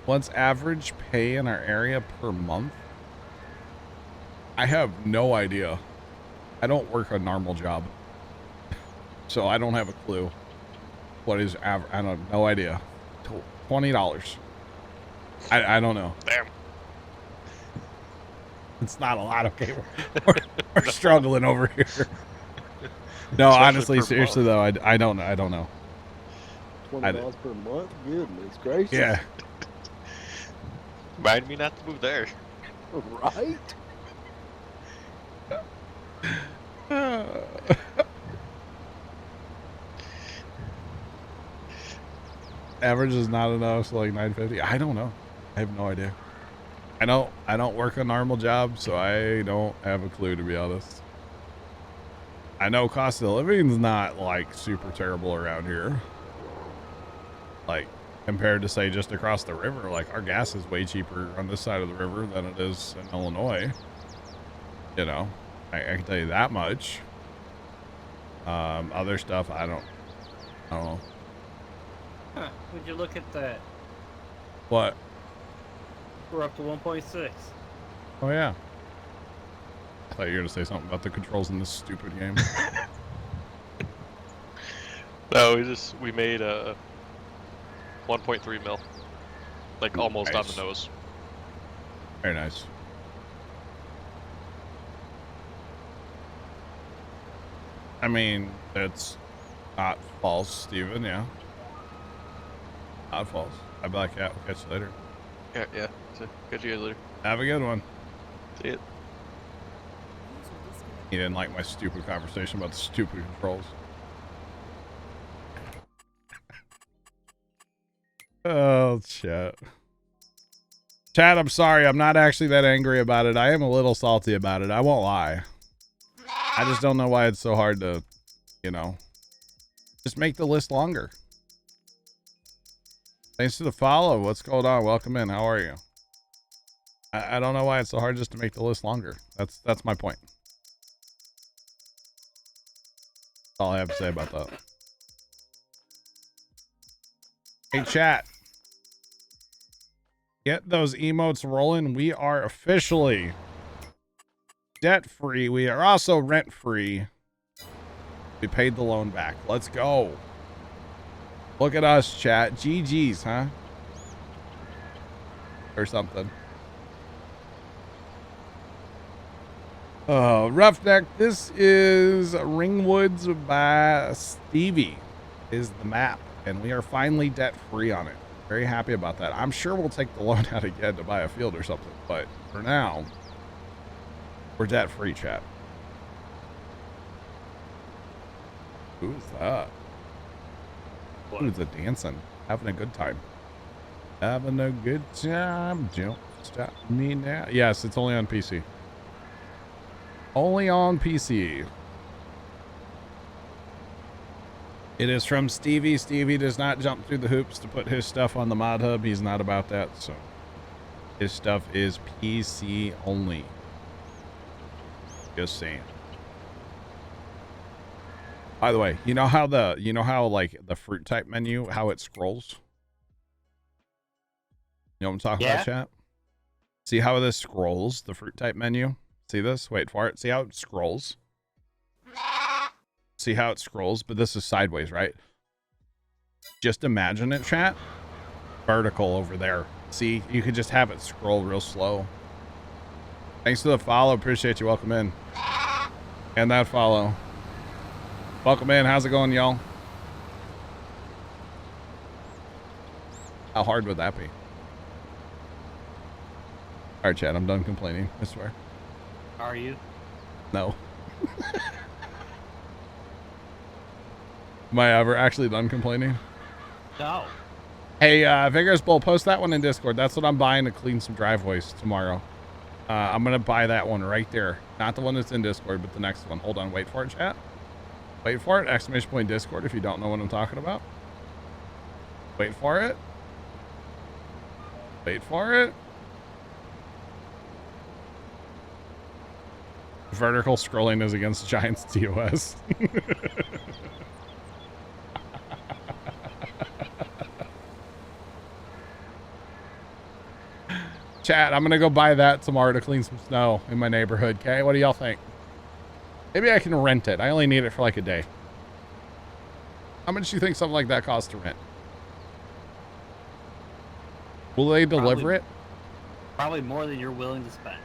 What's average pay in our area per month? I have no idea. I don't work a normal job. So I don't have a clue. What is average? I don't no idea. $20. I don't know. Damn. It's not a lot. Okay, we're struggling over here. No, Especially honestly, per seriously month. though, I don't know. $20 per month? Goodness gracious. Yeah. Remind me not to move there. Right? Average is not enough, so like 950. I don't know. I have no idea. I don't work a normal job, so I don't have a clue, to be honest. I know cost of living's not like super terrible around here. Like compared to say just across the river, like our gas is way cheaper on this side of the river than it is in Illinois. You know, I can tell you that much. Other stuff, I don't know. Huh, would you look at that? What? We're up to 1.6. Oh yeah. I thought you were gonna say something about the controls in this stupid game. No, we made a 1.3 mil, like almost on the nose. Very nice. I mean, it's not false, Steven, yeah. Not false. I Black Cat. We'll catch you later. Yeah. So, catch you guys later. Have a good one. See it. He didn't like my stupid conversation about the stupid controls. Oh, chat. Chat, I'm sorry. I'm not actually that angry about it. I am a little salty about it. I won't lie. I just don't know why it's so hard to, you know, just make the list longer. Thanks for the follow. What's going on? Welcome in. How are you? I don't know why it's so hard just to make the list longer. That's my point. That's all I have to say about that. Hey, chat. Get those emotes rolling. We are officially debt-free. We are also rent-free. We paid the loan back. Let's go. Look at us, chat. GG's, huh? Or something. Roughneck, this is Ringwoods by Stevie is the map, and we are finally debt-free on it. Very happy about that. I'm sure we'll take the loan out again to buy a field or something, but for now, we're debt-free, chat. Who's that? What? Who's a dancing? Having a good time. Having a good time. Don't stop me now. Yes, it's only on PC. Only on PC. It is from Stevie. Stevie does not jump through the hoops to put his stuff on the mod hub. He's not about that, so his stuff is PC only. Just saying. By the way, you know how like the fruit type menu, how it scrolls? You know what I'm talking about, chat? See how this scrolls, the fruit type menu? See this? Wait for it. See how it scrolls? See how it scrolls? But this is sideways, right? Just imagine it, chat. Vertical over there. See, you could just have it scroll real slow. Thanks for the follow. Appreciate you. Welcome in. And that follow. Welcome in. How's it going, y'all? How hard would that be? All right, Chad, I'm done complaining. I swear. Are you? No. Am I ever actually done complaining? No. Hey, Vigorous Bull, post that one in Discord. That's what I'm buying to clean some driveways tomorrow. I'm going to buy that one right there. Not the one that's in Discord, but the next one. Hold on. Wait for it, chat. Wait for it. Exclamation point Discord if you don't know what I'm talking about. Wait for it. Wait for it. Vertical scrolling is against Giants TOS. Chat, I'm gonna go buy that tomorrow to clean some snow in my neighborhood. Okay, what do y'all think? Maybe I can rent it. I only need it for like a day. How much do you think something like that costs to rent? Will they deliver it? Probably more than you're willing to spend.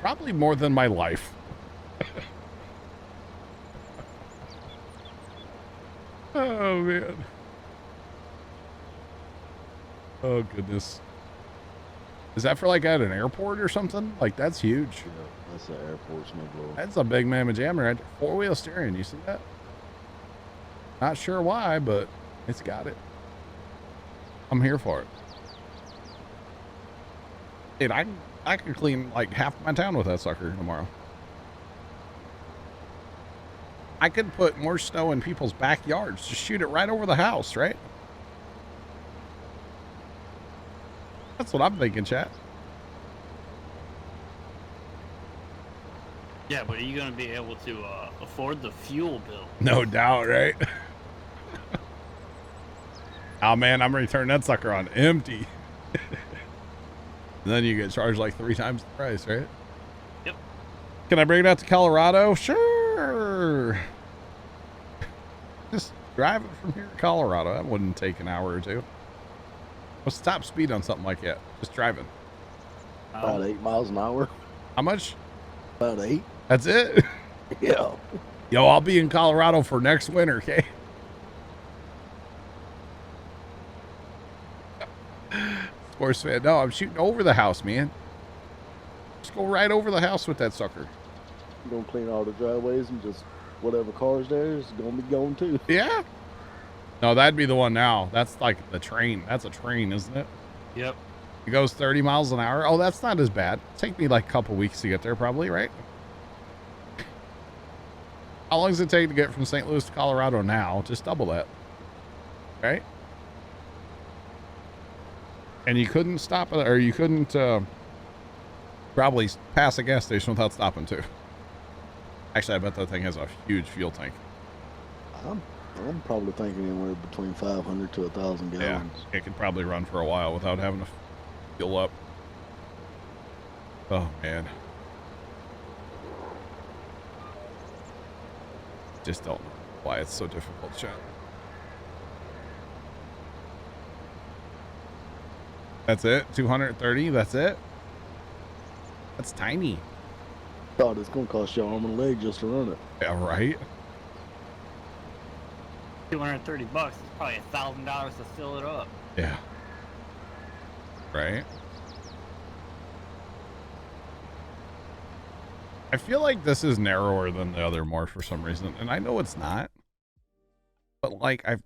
Probably more than my life. Oh man. Oh goodness. Is that for like at an airport or something? Like that's huge. Yeah, that's the airport smuggler. That's a big mamma jammer right there. 4-wheel steering. You see that? Not sure why, but it's got it. I'm here for it. Dude, I could clean like half my town with that sucker tomorrow. I could put more snow in people's backyards. Just shoot it right over the house, right? That's what I'm thinking, chat. Yeah, but are you going to be able to afford the fuel bill? No doubt, right? Oh man, I'm returning that sucker on empty. And then you get charged like 3 times the price, right? Yep. Can I bring it out to Colorado? Sure. Just drive it from here to Colorado. That wouldn't take an hour or two. What's the top speed on something like that? Just driving. About 8 miles an hour. How much? About 8. That's it? Yeah. Yo, I'll be in Colorado for next winter, okay? Sports fan. No, I'm shooting over the house, man. Just go right over the house with that sucker. You're going to clean all the driveways and just whatever car's there is going to be going too. Yeah. No, that'd be the one now. That's like the train. That's a train, isn't it? Yep. It goes 30 miles an hour. Oh, that's not as bad. Take me like a couple weeks to get there probably, right? How long does it take to get from St. Louis to Colorado now? Just double that. Right? And you couldn't stop, or you couldn't probably pass a gas station without stopping too. Actually, I bet that thing has a huge fuel tank. I'm probably thinking anywhere between 500 to 1,000 gallons. Yeah, it could probably run for a while without having to fuel up. Oh man. Just don't know why it's so difficult, chat. That's it? 230? That's it? That's tiny. Thought it's going to cost you an arm and a leg just to run it. Yeah, right? $230 is probably $1,000 to fill it up. Yeah. Right? I feel like this is narrower than the other more for some reason, and I know it's not. But like, I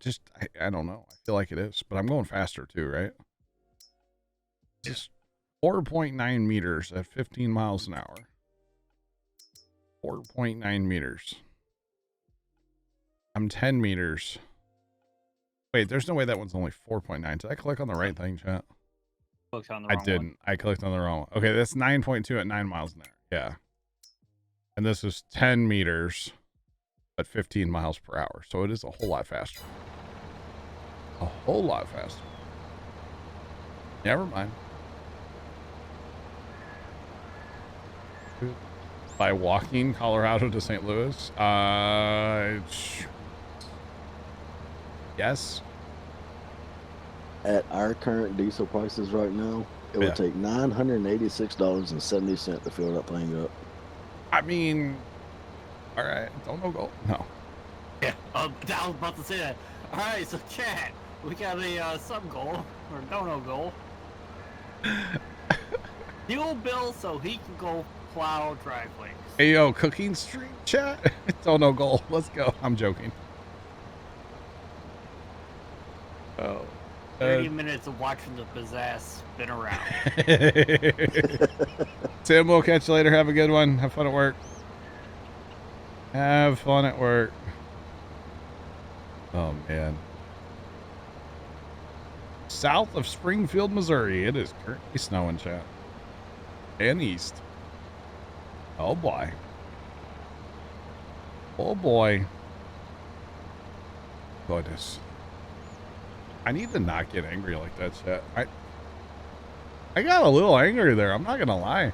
don't know. I feel like it is, but I'm going faster too, right? Just 4.9 meters at 15 miles an hour. 4.9 meters. I'm 10 meters. Wait, there's no way that one's only 4.9. Did I click on the right thing, chat? I didn't. I clicked on the wrong one. Okay, that's 9.2 at 9 miles an hour. Yeah. And this is 10 meters at 15 miles per hour. So it is a whole lot faster. A whole lot faster. Never mind. By walking Colorado to St. Louis? Yes. At our current diesel prices right now, it would take $986.70 to fill that thing up. I mean, all right. Don't no go. No. Yeah, I was about to say that. All right, so chat, We got a sub goal or dono goal. Fuel bill so he can go plow driveways. Hey yo, cooking stream chat. Oh no, goal. Let's go. I'm joking. Oh. 30 minutes of watching the pizzazz spin around. Tim, we'll catch you later. Have a good one. Have fun at work. Have fun at work. Oh man. South of Springfield, Missouri. It is currently snowing, chat. And east. Oh boy. Oh boy. Goodness. I need to not get angry like that, chat. I got a little angry there. I'm not gonna lie.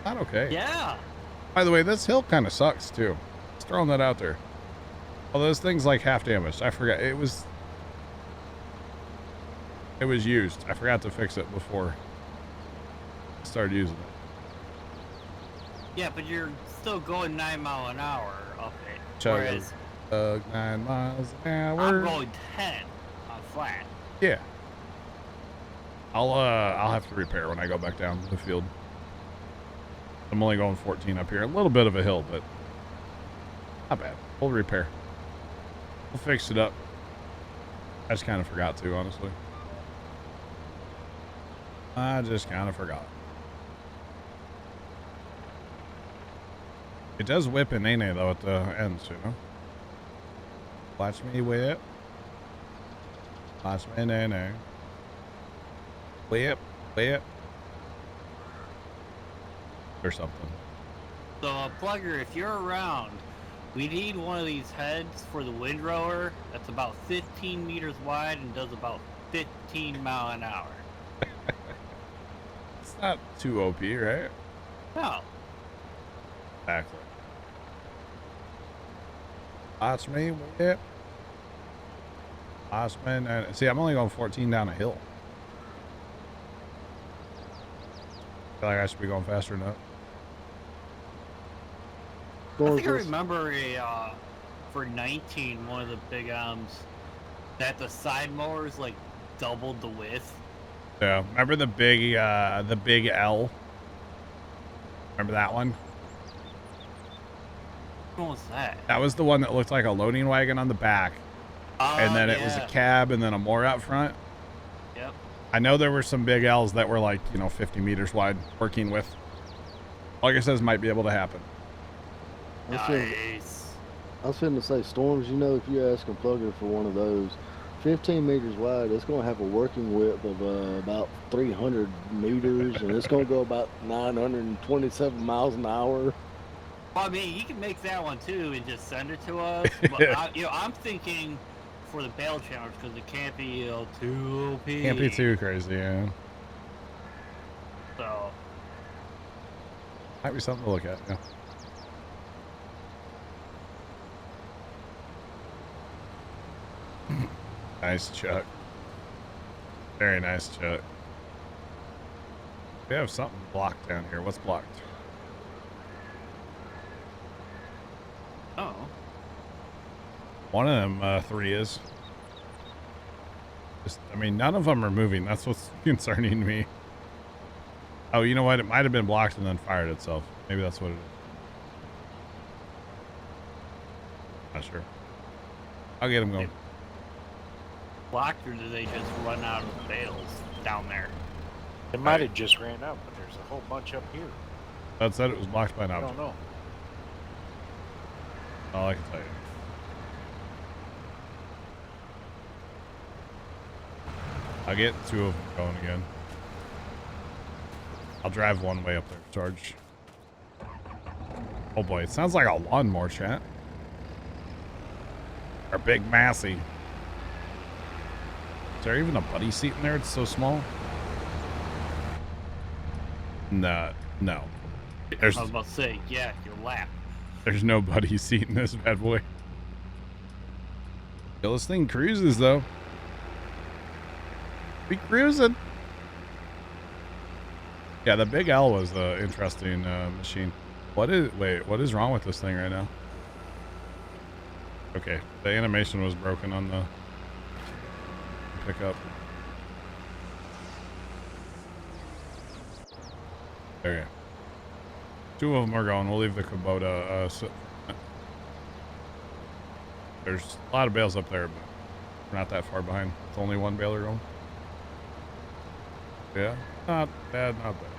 Not okay. Yeah. By the way, this hill kind of sucks too. Just throwing that out there. Although this thing's like half damaged. I forgot it was used. I forgot to fix it before I started using it. Yeah, but you're still going 9 miles an hour up it. Chug, Whereas 9 miles an hour. I'm going 10 on flat. Yeah. I'll have to repair when I go back down to the field. I'm only going 14 up here. A little bit of a hill, but not bad. We'll repair. We'll fix it up. I just kind of forgot to, honestly. I just kind of forgot. It does whip in Nene though at the ends, you know. Watch me whip. Watch me Nene. Whip, whip. Or something. So, Plugger, if you're around, we need one of these heads for the windrower that's about 15 meters wide and does about 15 mile an hour. It's not too OP, right? No. Exactly. Watch me whip. Watch me. See, I'm only going 14 down a hill. I feel like I should be going faster than that. I think I remember for 19, one of the big that the side mowers like doubled the width. Yeah, remember the big L? Remember that one? What was that? That was the one that looked like a loading wagon on the back. And then it was a cab and then a more out front. Yep. I know there were some big L's that were like, 50 meters wide working with. Like I says, might be able to happen. Nice. I was finna say, Storms, if you ask a plugger for one of those, 15 meters wide, it's going to have a working width of about 300 meters, and it's going to go about 927 miles an hour. Well, I mean, you can make that one too and just send it to us. But I'm thinking for the bail challenge because it can't be too OP. Can't be too crazy, yeah. So might be something to look at, yeah. Nice, Chuck. Very nice, Chuck. We have something blocked down here. What's blocked? Oh. One of them 3 is. None of them are moving. That's what's concerning me. Oh, you know what? It might have been blocked and then fired itself. Maybe that's what it is. Not sure. I'll get him going. Blocked, or did they just run out of the bales down there? It might have just ran out, but there's a whole bunch up here. That said it was blocked by an I object. don't know. All I can tell you. I'll get 2 of them going again. I'll drive one way up there, charge. Oh boy, it sounds like a lawnmower, chat. Or Big Massey. Is there even a buddy seat in there? It's so small. No. There's, I was about to say, yeah, your lap. There's no buddy seat in this bad boy. Yo, this thing cruises though. We cruising. Yeah, the Big L was the interesting machine. What is wrong with this thing right now? Okay, the animation was broken on the pick up. There you go. 2 of them are going. We'll leave the Kubota. There's a lot of bales up there, but we're not that far behind. It's only 1 baler going. Yeah, not bad, not bad.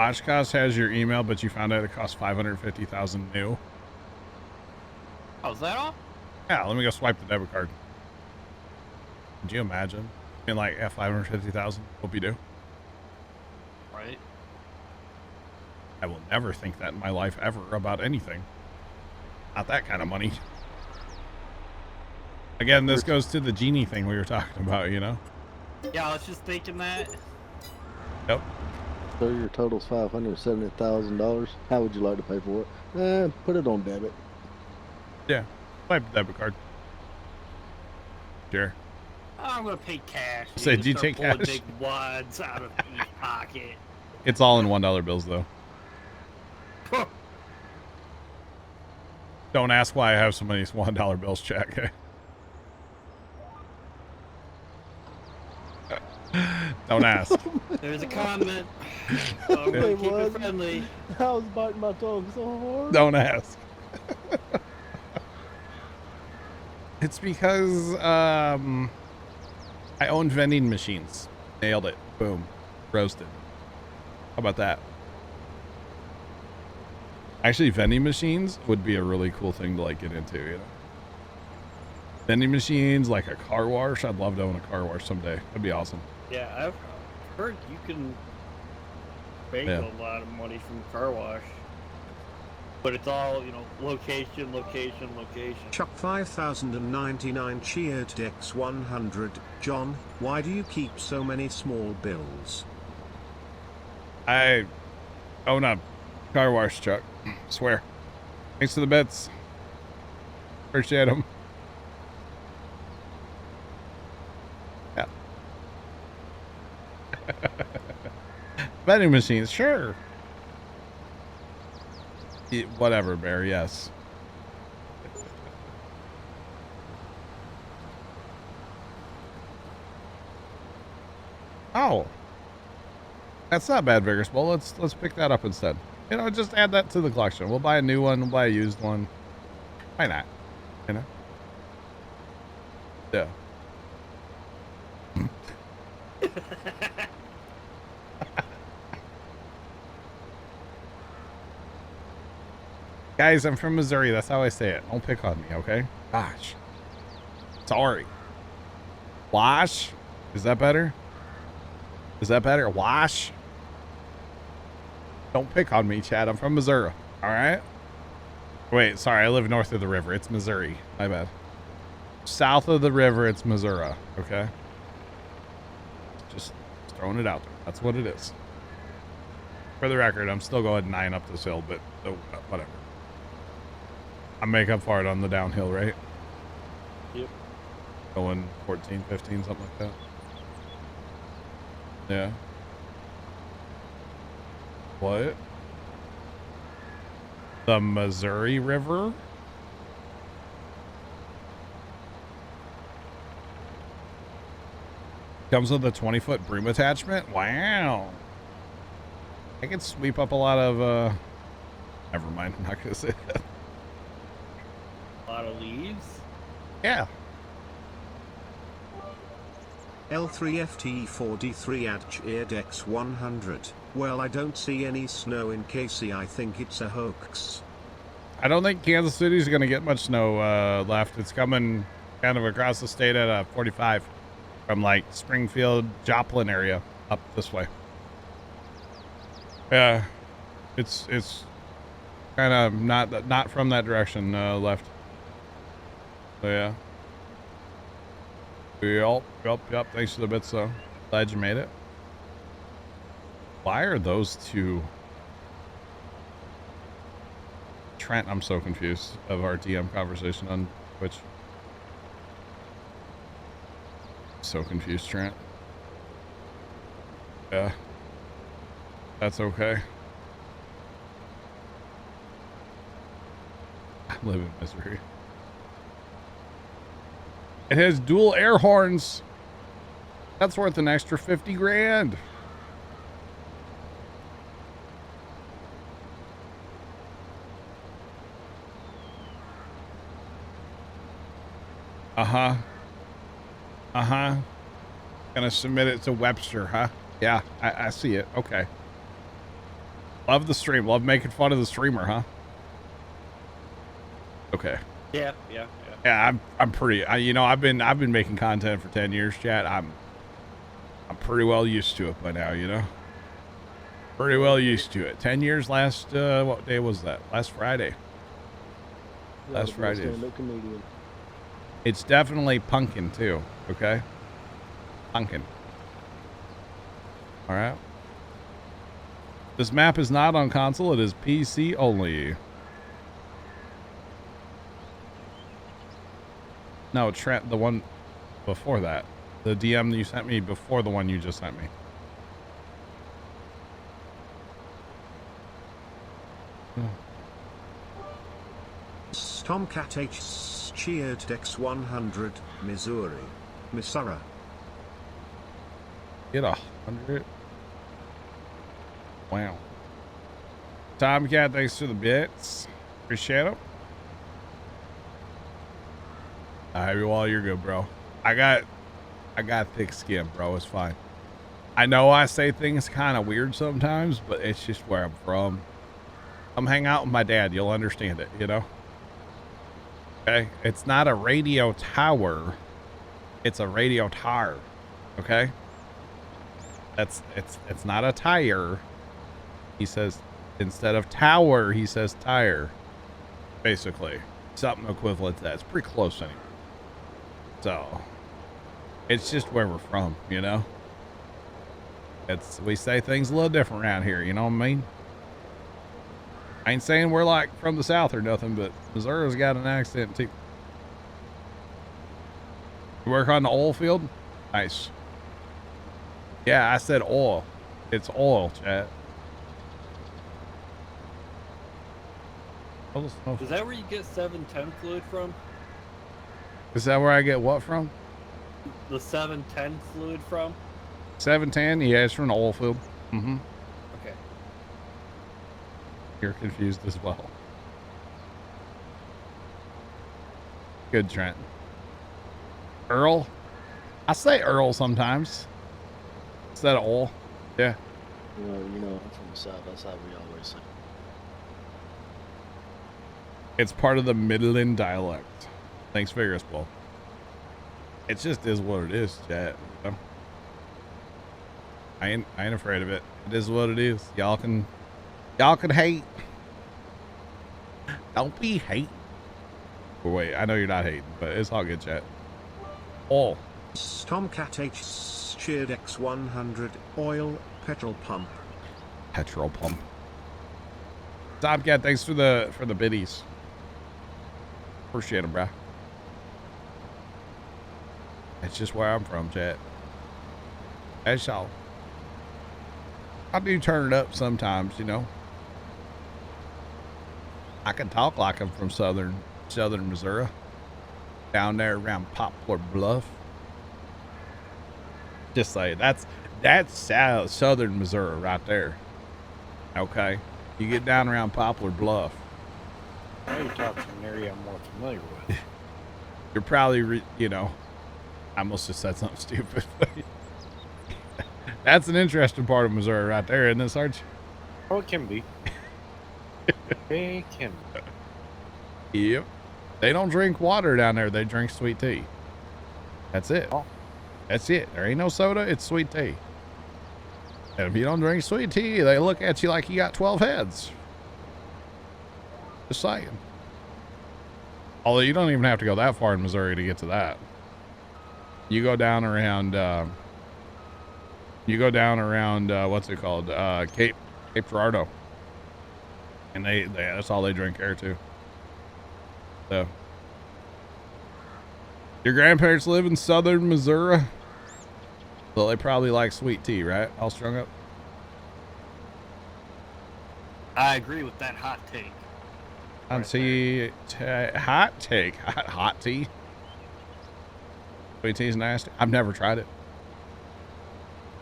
Oshkosh has your email, but you found out it costs $550,000 new. Oh, is that all? Yeah, let me go swipe the debit card. Could you imagine? In like, yeah, $550,000. Hope you do. Right. I will never think that in my life ever about anything. Not that kind of money. Again, this goes to the genie thing we were talking about, you know? Yeah, I was just thinking that. Yep. So your total's $570,000. How would you like to pay for it? Put it on debit. Yeah. Swipe the debit card. Sure. I'm gonna pay cash. Say, do you Start take pulling cash? big wads out of each pocket. It's all in $1 bills, though. Don't ask why I have so many $1 bills, check. Don't ask. There's a comment. I'm gonna keep it friendly. I was biting my tongue so hard. Don't ask. It's because I own vending machines. Nailed it. Boom. Roasted. How about that? Actually, vending machines would be a really cool thing to like get into, you know? Vending machines, like a car wash. I'd love to own a car wash someday. That'd be awesome. Yeah, I've heard you can make a lot of money from car wash. But it's all, you know, location, location, location. Chuck 5099 cheered Dex 100. John, why do you keep so many small bills? I own a car wash truck. Swear. Thanks to the bits. Appreciate them. Yeah. Vending machines, sure. Whatever, Bear, yes. Oh. That's not bad, Vigorous Bull. Let's pick that up instead. You know, just add that to the collection. We'll buy a new one, we'll buy a used one. Why not? You know? Yeah. Guys, I'm from Missouri. That's how I say it. Don't pick on me, okay? Gosh. Sorry. Wash? Is that better? Is that better? Wash? Don't pick on me, Chad. I'm from Missouri. All right? Wait, sorry. I live north of the river. It's Missouri. My bad. South of the river, it's Missouri. Okay? Just throwing it out there. That's what it is. For the record, I'm still going 9 up this hill, but whatever. I make up for it on the downhill, right? Yep. Going 14, 15, something like that. Yeah. What? The Missouri River? Comes with a 20-foot broom attachment? Wow. I can sweep up a lot of, never mind. I'm not going to say that. A lot of leaves? Yeah. L3FT4D3 at Cheerdex 100. Well, I don't see any snow in Casey. I think it's a hoax. I don't think Kansas City's going to get much snow left. It's coming kind of across the state at 45 from like Springfield, Joplin area up this way. Yeah, it's kind of not from that direction left. So yeah. Yep. Thanks for the bits, though. Glad you made it. Why are those two? Trent, I'm so confused of our DM conversation on Twitch. So confused, Trent. Yeah. That's okay. Live in misery. It has dual air horns. That's worth an extra 50 grand. Uh-huh. Uh-huh. Gonna submit it to Webster, huh? Yeah, I see it. Okay. Love the stream. Love making fun of the streamer, huh? Okay. Yeah. Yeah, I'm pretty. You know, I've been making content for 10 years, chat. I'm pretty well used to it by now. You know, pretty well used to it. 10 years last. What day was that? Last Friday. Last Friday. It's definitely punkin too. Okay. Punkin. All right. This map is not on console. It is PC only. No, Trent, the one before that. The DM that you sent me before the one you just sent me. Tomcat H cheered Dex 100, Missouri. Missouri. Get 100. Wow. Tomcat, thanks for the bits. Appreciate it. Well, you're good, bro. I got thick skin, bro. It's fine. I know I say things kind of weird sometimes, but it's just where I'm from. Come hang out with my dad. You'll understand it, you know? Okay? It's not a radio tower. It's a radio tower. Okay? It's not a tire. He says, instead of tower, he says tire. Basically. Something equivalent to that. It's pretty close anyway. So, it's just where we're from, you know? We say things a little different around here, you know what I mean? I ain't saying we're like from the South or nothing, but Missouri's got an accent too. You work on the oil field? Nice. Yeah, I said oil. It's oil, chat. Is that where you get 710 fluid from? Is that where I get what from? The 710 fluid from? 710? Yeah, it's from the oil field. Mm-hmm. Okay. You're confused as well. Good, Trent. Earl? I say Earl sometimes. Instead of oil. Yeah. You know, I'm from the South. That's how we always say. It's part of the Midland dialect. Thanks, Vigorous Bull. It just is what it is, chat. You know? I ain't afraid of it. It is what it is. Y'all can hate. Don't be hate. But wait, I know you're not hating, but it's all good, chat. All. Tomcat H cheered X100 oil petrol pump. Petrol pump. Tomcat, thanks for the biddies. Appreciate it, bruh. That's just where I'm from, chat. That's all. I do turn it up sometimes, you know. I can talk like I'm from southern Missouri. Down there around Poplar Bluff. Just say that's southern Missouri right there. Okay. You get down around Poplar Bluff. Now you're talking an area I'm more familiar with. You're probably, you know, I must have said something stupid. That's an interesting part of Missouri right there, isn't it, Sarge? Oh, it can be. It can be. Yep. They don't drink water down there. They drink sweet tea. That's it. Oh. That's it. There ain't no soda. It's sweet tea. And if you don't drink sweet tea, they look at you like you got 12 heads. Just saying. Although you don't even have to go that far in Missouri to get to that. You go down around, what's it called? Cape Girardeau. And they that's all they drink there too. So. Your grandparents live in southern Missouri? So they probably like sweet tea, right? All strung up? I agree with that hot take. On tea, hot take, hot tea. Sweet tea is nasty. I've never tried it.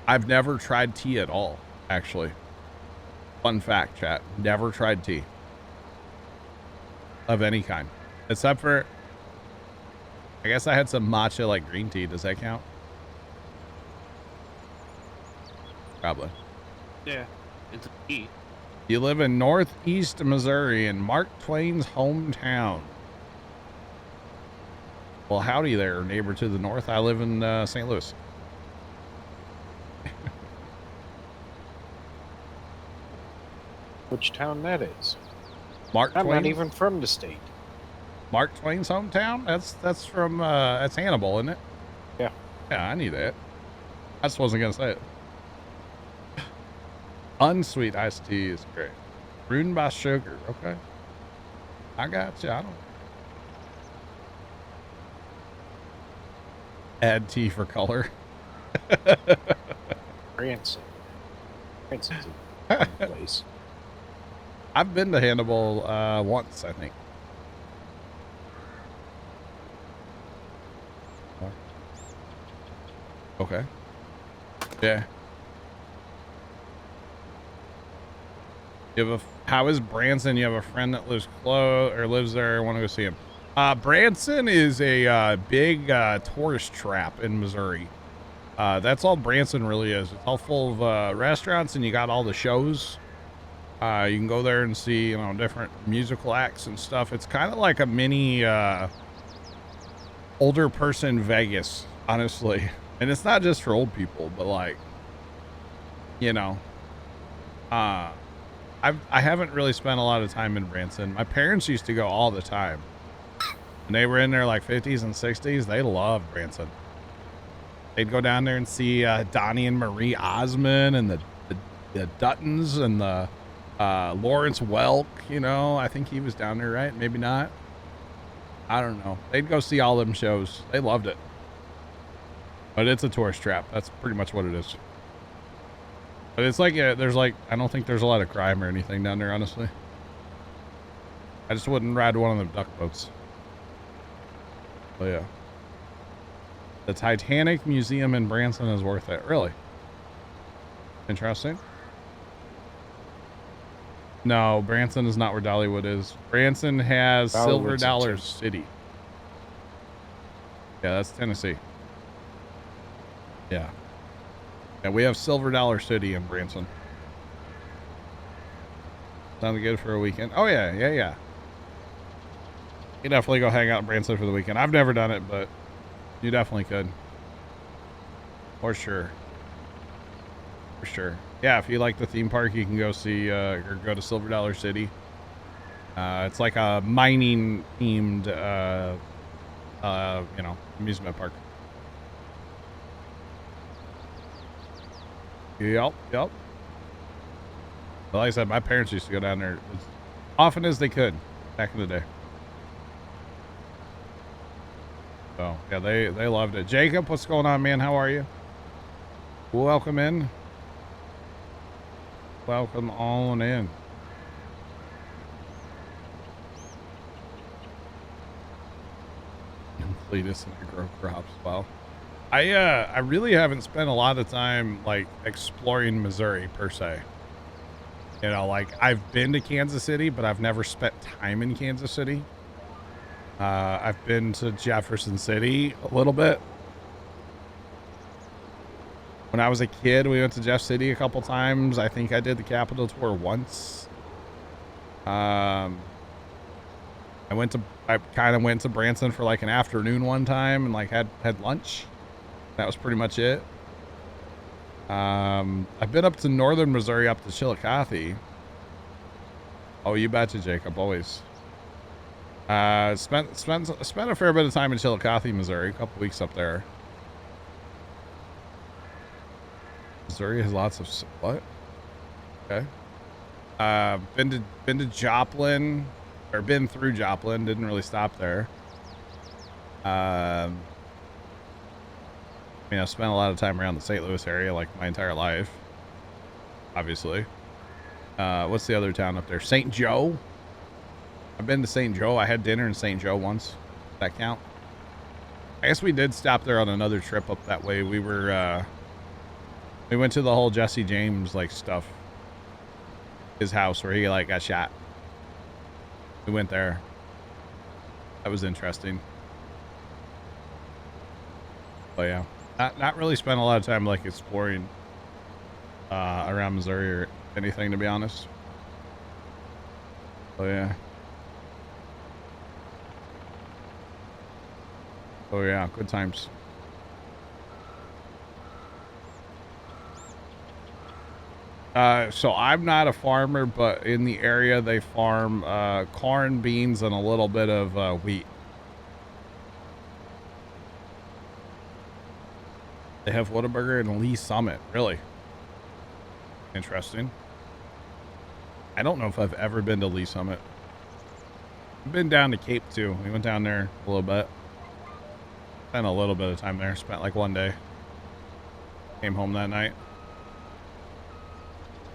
I've never tried tea at all, actually. Fun fact, chat. Never tried tea. Of any kind. Except for, I guess I had some matcha like green tea. Does that count? Probably. Yeah, it's a tea. You live in Northeast Missouri in Mark Twain's hometown. Well, howdy there, neighbor to the north. I live in St. Louis. Which town that is? Mark I'm Twain. not even from the state. Mark Twain's hometown? That's from that's Hannibal, isn't it? Yeah. Yeah, I knew that. I just wasn't gonna say it. Unsweet iced tea is great. Brewed by sugar. Okay. I got you. I don't add tea for color. Branson. Branson's a fun place. I've been to Hannibal once, I think. Okay. Yeah. You have how is Branson? You have a friend that lives close or lives there. I want to go see him. Branson is a big tourist trap in Missouri. That's all Branson really is. It's all full of restaurants, and you got all the shows. You can go there and see, you know, different musical acts and stuff. It's kind of like a mini older person Vegas, honestly. And it's not just for old people, but like, you know, I haven't really spent a lot of time in Branson. My parents used to go all the time. And they were in their like 50s and 60s. They loved Branson. They'd go down there and see Donnie and Marie Osmond and the Duttons and the Lawrence Welk, you know. I think he was down there, right? Maybe not. I don't know. They'd go see all them shows. They loved it. But it's a tourist trap. That's pretty much what it is. But it's like, there's like, I don't think there's a lot of crime or anything down there, honestly. I just wouldn't ride one of them duck boats. But yeah. The Titanic Museum in Branson is worth it. Really? Interesting. No, Branson is not where Dollywood is. Branson has Silver Dollar City. Yeah, that's Tennessee. Yeah. Yeah, we have Silver Dollar City in Branson. Sounds good for a weekend. Oh, yeah. You definitely go hang out in Branson for the weekend. I've never done it, but you definitely could. For sure. For sure. Yeah, if you like the theme park, you can go see, or go to Silver Dollar City. It's like a mining themed, you know, amusement park. Yep. Well, like I said, my parents used to go down there as often as they could back in the day. So, yeah, they loved it. Jacob, what's going on, man? How are you? Welcome in. Welcome on in. Cletus and I grow crops. Wow. I really haven't spent a lot of time like exploring Missouri per se. You know, like I've been to Kansas City, but I've never spent time in Kansas City. I've been to Jefferson City a little bit. When I was a kid, we went to Jeff City a couple times. I think I did the Capitol tour once. I kind of went to Branson for like an afternoon one time and like had lunch. That was pretty much it. I've been up to northern Missouri, up to Chillicothe. Oh, you betcha, Jacob, always. Spent a fair bit of time in Chillicothe, Missouri. A couple weeks up there. Missouri has lots of what? Okay. Been to Joplin, or been through Joplin. Didn't really stop there. I mean, I've spent a lot of time around the St. Louis area, like my entire life. Obviously. What's the other town up there? St. Joe. I've been to St. Joe. I had dinner in St. Joe once. Does that count? I guess we did stop there on another trip up that way. We went to the whole Jesse James like stuff. His house where he like got shot. We went there. That was interesting. But yeah, not really spent a lot of time like exploring around Missouri or anything, to be honest. Oh yeah. Oh yeah, good times. So I'm not a farmer, but in the area they farm corn, beans, and a little bit of wheat. They have Whataburger and Lee Summit. Really? Interesting. I don't know if I've ever been to Lee Summit. I've been down to Cape too. We went down there a little bit. Spent a little bit of time there. Spent like one day. Came home that night.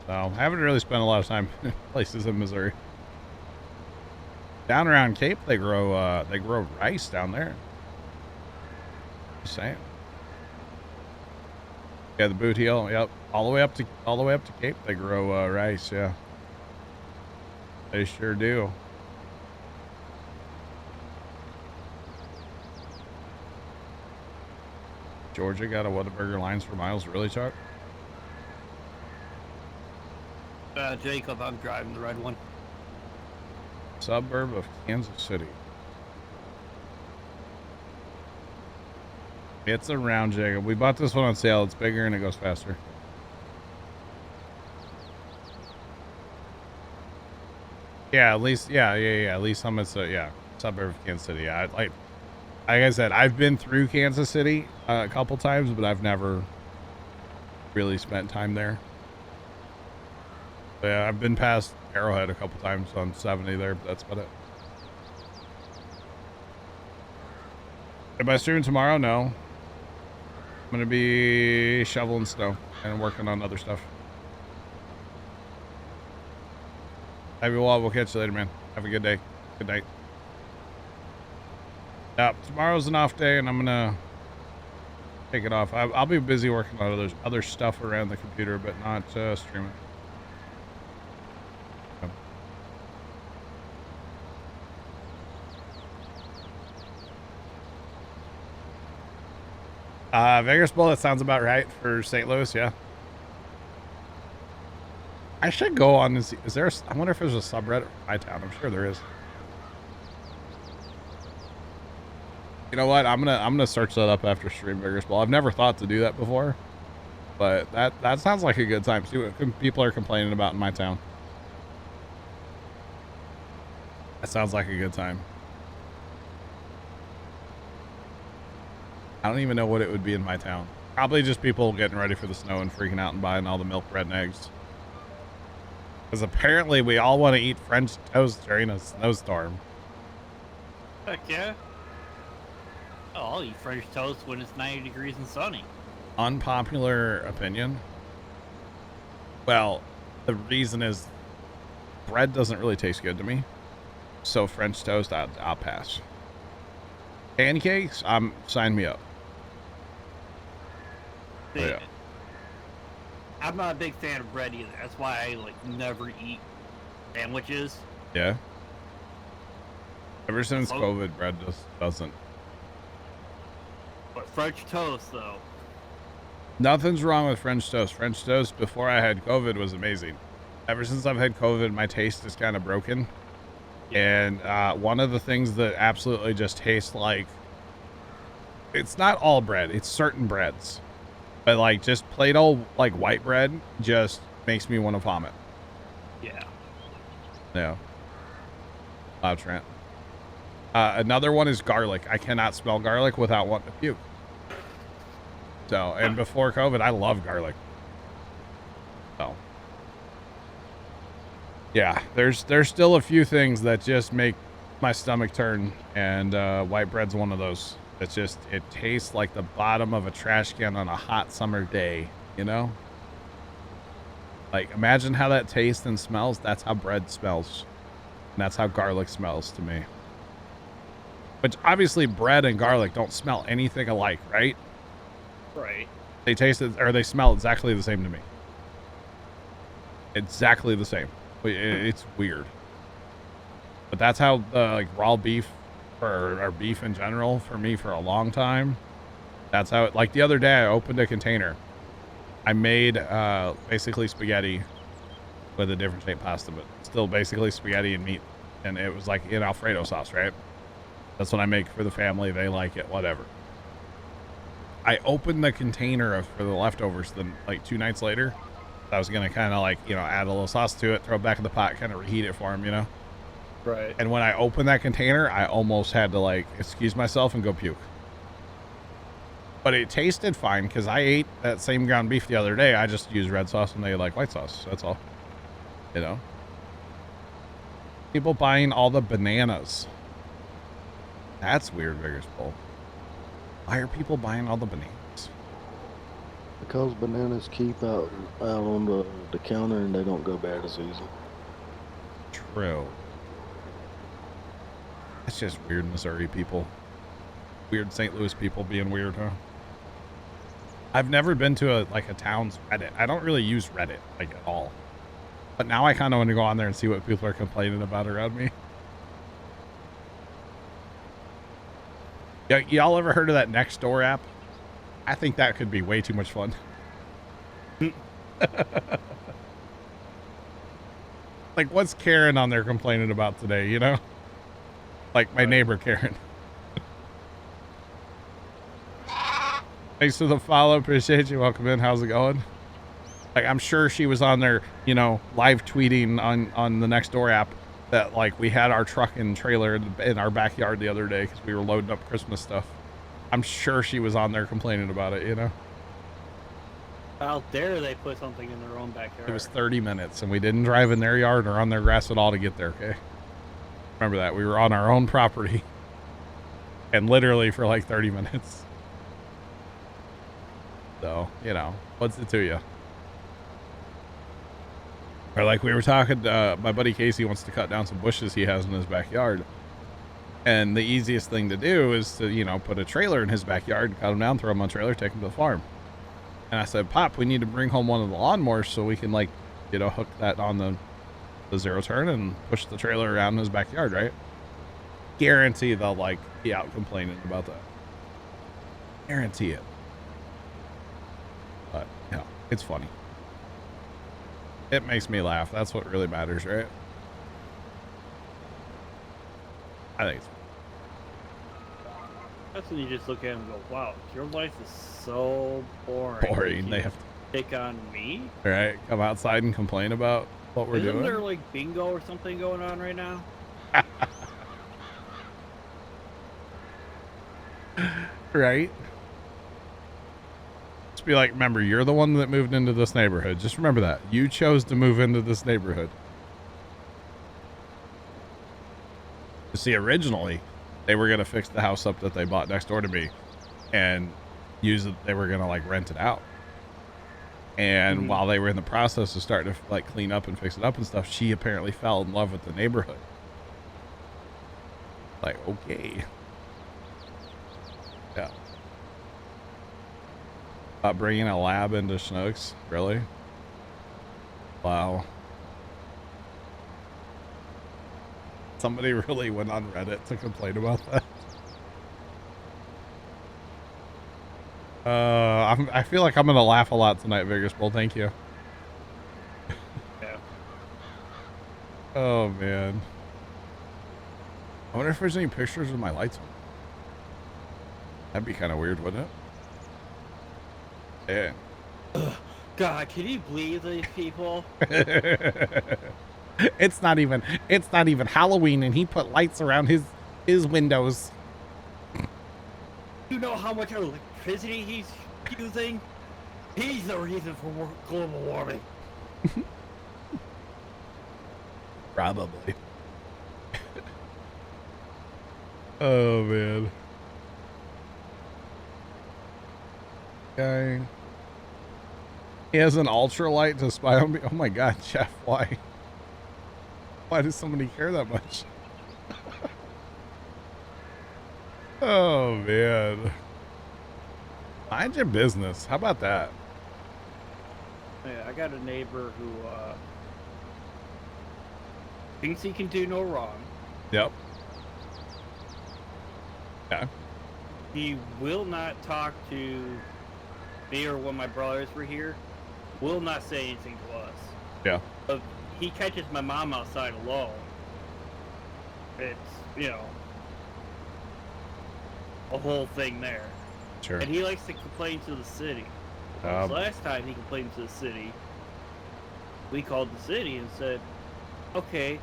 So I haven't really spent a lot of time in places in Missouri. Down around Cape, they grow rice down there. Just saying. Yeah, the Boot Heel. Yep, all the way up to Cape, they grow rice. Yeah, they sure do. Georgia got a Whataburger lines for miles, really, Chuck? Jacob, I'm driving the red one. Suburb of Kansas City. It's around, Jacob. We bought this one on sale. It's bigger and it goes faster. Yeah, at least, yeah. At least Summit's suburb of Kansas City. Yeah, like I said, I've been through Kansas City a couple times, but I've never really spent time there. But yeah, I've been past Arrowhead a couple times on 70 there, but that's about it. Am I streaming tomorrow? No. I'm going to be shoveling snow and working on other stuff. Have you all. We'll catch you later, man. Have a good day. Good night. Tomorrow's an off day, and I'm going to take it off. I'll be busy working on other stuff around the computer, but not streaming. Vegas Bowl, that sounds about right for St. Louis, yeah. I should go on and see. I wonder if there's a subreddit for my town. I'm sure there is. You know what? I'm gonna search that up after stream Vegas Bowl. I've never thought to do that before, but that sounds like a good time. See what people are complaining about in my town. That sounds like a good time. I don't even know what it would be in my town. Probably just people getting ready for the snow and freaking out and buying all the milk, bread, and eggs. Because apparently we all want to eat French toast during a snowstorm. Heck yeah. Oh, I'll eat French toast when it's 90 degrees and sunny. Unpopular opinion. Well, the reason is bread doesn't really taste good to me. So French toast, I'll pass. Pancakes, sign me up. Yeah. I'm not a big fan of bread either. That's why I never eat sandwiches. Yeah. Ever since COVID, bread just doesn't. But French toast, though. Nothing's wrong with French toast. French toast before I had COVID was amazing. Ever since I've had COVID, my taste is kind of broken. And one of the things that absolutely just tastes like, it's not all bread, it's certain breads, but like just plain old like white bread just makes me want to vomit. Yeah. Wow, Trent. Another one is garlic. I cannot smell garlic without wanting to puke. So, and before COVID, I love garlic. So yeah, there's still a few things that just make my stomach turn, and white bread's one of those. It's just, it tastes like the bottom of a trash can on a hot summer day, you know? Like, imagine how that tastes and smells. That's how bread smells. that's how garlic smells to me. Which obviously bread and garlic don't smell anything alike, right? Right. They taste it, or they smell exactly the same to me. Exactly the same. It's weird. But that's how like raw beef or beef in general for me for a long time. That's how it, like the other day I opened a container. I made basically spaghetti with a different shaped pasta, but still basically spaghetti and meat. And it was like in Alfredo sauce, right? That's what I make for the family. They like it, whatever. I opened the container for the leftovers then like 2 nights later. I was going to kind of like, you know, add a little sauce to it, throw it back in the pot, kind of reheat it for them, you know? Right. And when I opened that container, I almost had to like excuse myself and go puke. But it tasted fine because I ate that same ground beef the other day. I just used red sauce and they like white sauce. That's all. You know? People buying all the bananas. That's weird, Vigor's Bowl. Why are people buying all the bananas? Because bananas keep out on the counter and they don't go bad as easy. True. That's just weird Missouri people. Weird St. Louis people being weird, huh? I've never been to a town's Reddit. I don't really use Reddit like at all. But now I kind of want to go on there and see what people are complaining about around me. Y'all ever heard of that Nextdoor app? I think that could be way too much fun. Like, what's Karen on there complaining about today, you know? Like my neighbor Karen. Thanks for the follow. Appreciate you. Welcome in. How's it going? Like, I'm sure she was on there, you know, live tweeting on the Nextdoor app that like we had our truck and trailer in our backyard the other day because we were loading up Christmas stuff. I'm sure she was on there complaining about it, you know? Out there, they put something in their own backyard. It was 30 minutes and we didn't drive in their yard or on their grass at all to get there, okay? Remember that. We were on our own property and literally for like 30 minutes. So, you know, what's it to you? Or like we were talking, my buddy Casey wants to cut down some bushes he has in his backyard. And the easiest thing to do is to, you know, put a trailer in his backyard, cut them down, throw them on a trailer, take them to the farm. And I said, Pop, we need to bring home one of the lawnmowers so we can, like, you know, hook that on the zero turn and push the trailer around in his backyard, right? Guarantee they'll, like, be out complaining about that. Guarantee it. But, you know, it's funny. It makes me laugh. That's what really matters, right? I think it's That's when you just look at it and go, wow, your life is so boring. boring. They have to pick on me? right, come outside and complain about what we're Isn't doing. there like bingo or something going on right now? Right? Just be like, remember, you're the one that moved into this neighborhood. Just remember that. You chose to move into this neighborhood. You see, originally, they were going to fix the house up that they bought next door to me and use it. They were going to, like, rent it out. And while they were in the process of starting to, like, clean up and fix it up and stuff, she apparently fell in love with the neighborhood. Like, okay. Yeah. Bringing a lab into Schnucks? Really? Wow. Somebody really went on Reddit to complain about that. I feel like I'm gonna laugh a lot tonight, Vigorous Bull. Thank you. Yeah. Oh man. I wonder if there's any pictures of my lights on. That'd be kind of weird, wouldn't it? Yeah. God, can you believe these people? It's not even Halloween and he put lights around his windows. You know how much electricity he's using? He's the reason for global warming. Probably. Oh man. Guy. He has an ultralight to spy on me. Oh my god, Jeff, why? Why does somebody care that much? Oh, man. Mind your business. How about that? Yeah, I got a neighbor who thinks he can do no wrong. Yep. Yeah. He will not talk to me or when my brothers were here. Will not say anything to us. Yeah. But he catches my mom outside alone. It's, you know, a whole thing there. Sure. And he likes to complain to the city. Last time he complained to the city, we called the city and said, okay,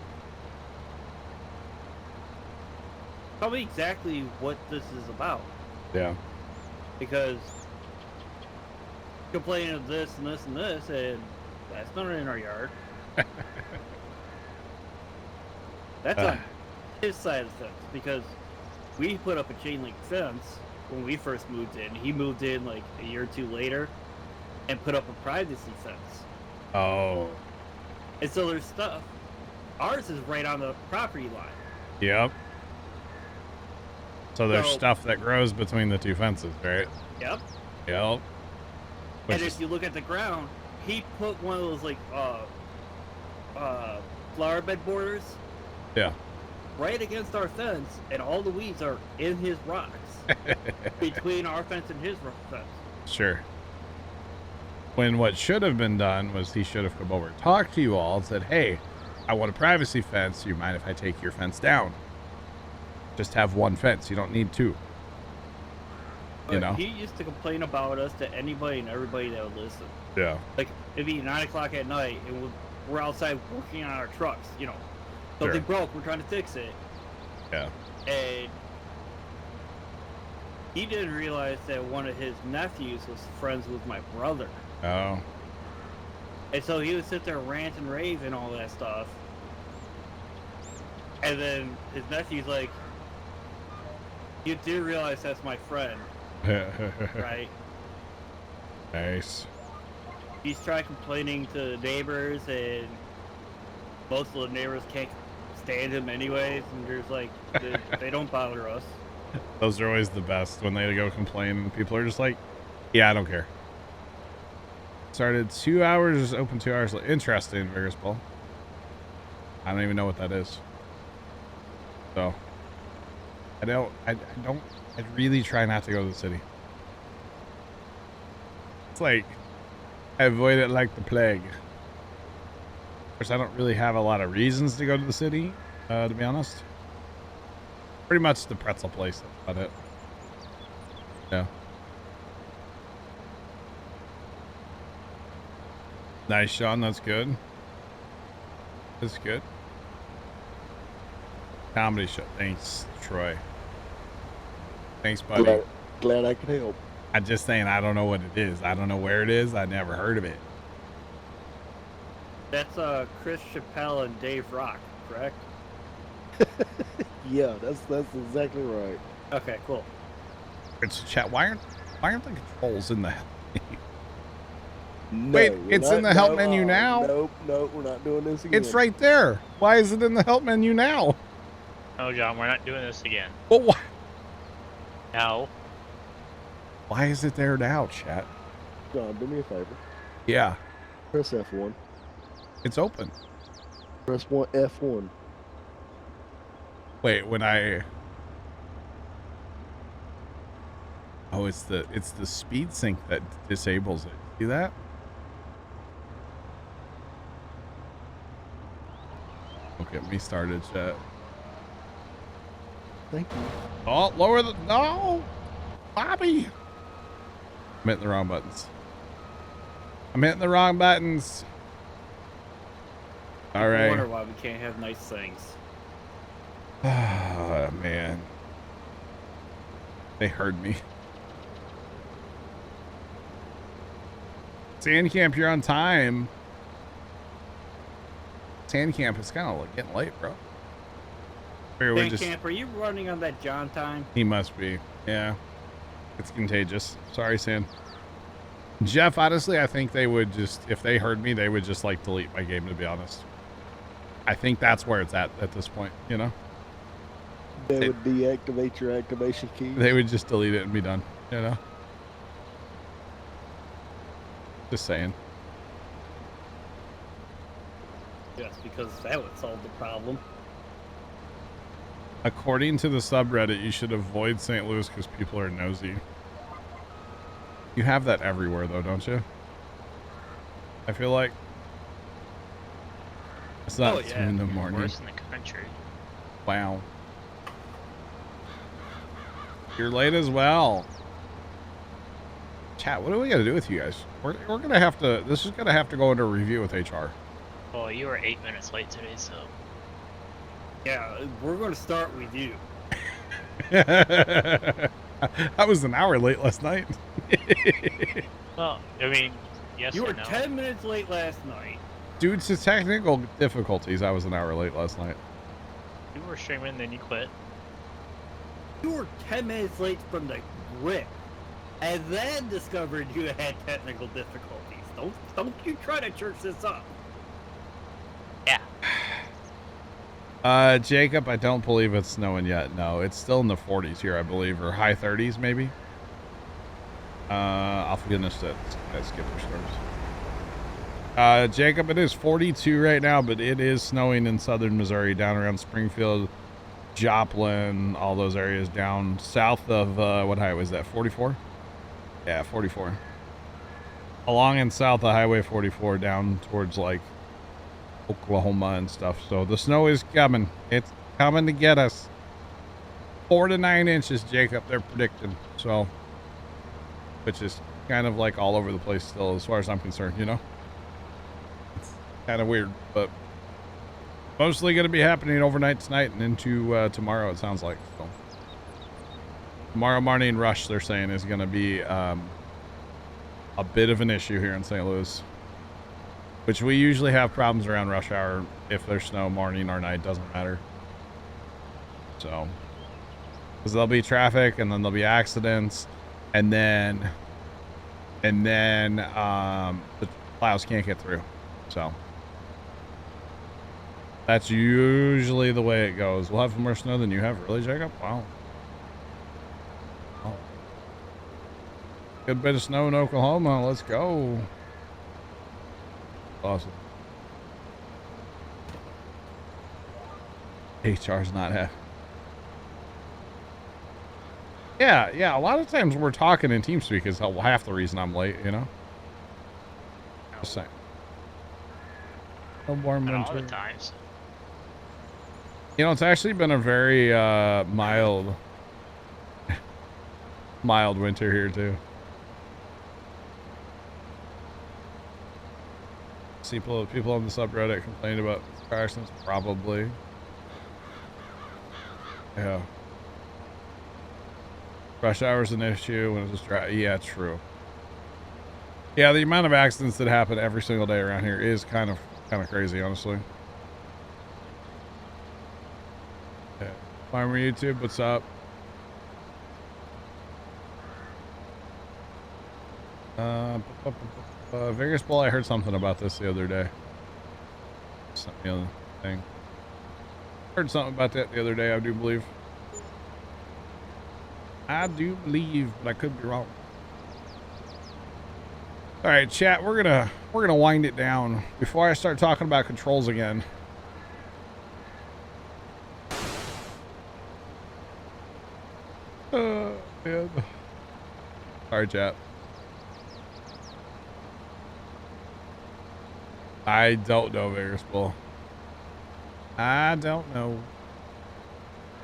tell me exactly what this is about. Yeah. Because complaining of this and this and this, and that's not in our yard. That's on his side of the fence, because we put up a chain link fence when we first moved in. He moved in like a year or two later and put up a privacy fence. Oh. And so there's stuff. Ours is right on the property line. Yep. So there's So- stuff that grows between the two fences, right? Yep. Yep. And if you look at the ground, he put one of those like flower bed borders Yeah. right against our fence, and all the weeds are in his rocks between our fence and his fence. Sure. When what should have been done was he should have come over, talked to you all, and said, hey, I want a privacy fence. Do you mind if I take your fence down? Just have one fence. You don't need two. But You know? he used to complain about us to anybody and everybody that would listen. Yeah. Like, it'd be 9 o'clock at night, and we're outside working on our trucks, you know. Something broke, we're trying to fix it. Yeah. And he didn't realize that one of his nephews was friends with my brother. Oh. And so he would sit there rant and rave and all that stuff. And then his nephew's like, you do realize that's my friend, right? Nice. He's tried complaining to the neighbors, and most of the neighbors can't stand him anyways, and there's like, they don't bother us. Those are always the best when they go complain and people are just like, yeah, I don't care. Started 2 hours, open 2 hours. Interesting, Vigorous Bull. I don't even know what that is. So, I really try not to go to the city. It's like, I avoid it like the plague. Of course, I don't really have a lot of reasons to go to the city, to be honest. Pretty much the pretzel place, that's about it. Yeah. Nice, Sean. That's good. That's good. Comedy show. Thanks, Troy. Thanks, buddy. Glad I could help. I'm just saying, I don't know what it is. I don't know where it is. I never heard of it. That's Chris Chappelle and Dave Rock, correct? Yeah, that's exactly right. Okay, cool. It's chat. Why aren't the controls in the No, Wait, we're it's not- in the help no, menu now? Nope, we're not doing this again. It's right there. Why is it in the help menu now? No, John, we're not doing this again. Well, why? No. Why is it there now, chat? John, do me a favor. Yeah, Press F1. it's open. Press F1. Wait, when I... Oh, it's the speed sync that disables it. See that? Don't get me started, chat. Thank you. Oh, lower the... No! Bobby! I'm hitting the wrong buttons. I'm hitting the wrong buttons. All I right. wonder why we can't have nice things. Oh, man. They heard me. Sandcamp, you're on time. Sandcamp is kind of getting late, bro. We're just... Camp, are you running on that John time? He must be. Yeah. It's contagious. Sorry, Sam. Jeff, honestly, I think they would just, if they heard me, they would just like delete my game, to be honest. I think that's where it's at this point, you know? They would deactivate your activation key. They would just delete it and be done, you know? Just saying. Yes, because that would solve the problem. According to the subreddit, you should avoid St. Louis because people are nosy. You have that everywhere, though, don't you? I feel like it's not 2 in the morning. Worse in the country. Wow. You're late as well. Chat, what do we got to do with you guys? We're gonna have to. This is gonna have to go into review with HR. Well, you were 8 minutes late today, so. Yeah, we're going to start with you. I was an hour late last night. Well, I mean, yes. You were no. 10 minutes late last night. Due to technical difficulties, I was an hour late last night. You were streaming, then you quit. You were 10 minutes late from the grip, and then discovered you had technical difficulties. Don't you try to church this up. Yeah. Jacob, I don't believe it's snowing yet. No, it's still in the 40s here, I believe, or high 30s maybe. For goodness, that's skipper storms. Jacob, it is 42 right now, but it is snowing in southern Missouri, down around Springfield, Joplin, all those areas down south of, what highway is that, 44? Yeah, 44. Along and south of Highway 44 down towards, like, Oklahoma and stuff. So the snow is coming. It's coming to get us. 4 to 9 inches, Jacob, they're predicting. So, which is kind of like all over the place still, as far as I'm concerned, you know? It's kind of weird, but mostly going to be happening overnight tonight and into tomorrow, it sounds like. So tomorrow morning rush, they're saying, is going to be a bit of an issue here in St. Louis, which we usually have problems around rush hour if there's snow morning or night, doesn't matter. So, because there'll be traffic and then there'll be accidents, and then the plows can't get through. So that's usually the way it goes. We'll have more snow than you have, really, Jacob? Wow. Oh. Good bit of snow in Oklahoma. Let's go. Awesome. HR's not happy. Yeah, a lot of times we're talking in TeamSpeak is half the reason I'm late, you know? Just saying. No more Not all winter. the times. You know, it's actually been a very mild winter here too. See people on the subreddit complain about car accidents, probably. Yeah. Rush hour's an issue when it's just dry. Yeah, true. Yeah, the amount of accidents that happen every single day around here is kind of crazy, honestly. Yeah. Farmer YouTube, what's up? Vegas Bowl, I heard something about this the other day. Sent me a thing. Heard something about that the other day, I do believe. But I could be wrong. All right, chat, we're gonna wind it down before I start talking about controls again. Man. Sorry, chat. I don't know, Vegas Bull. I don't know.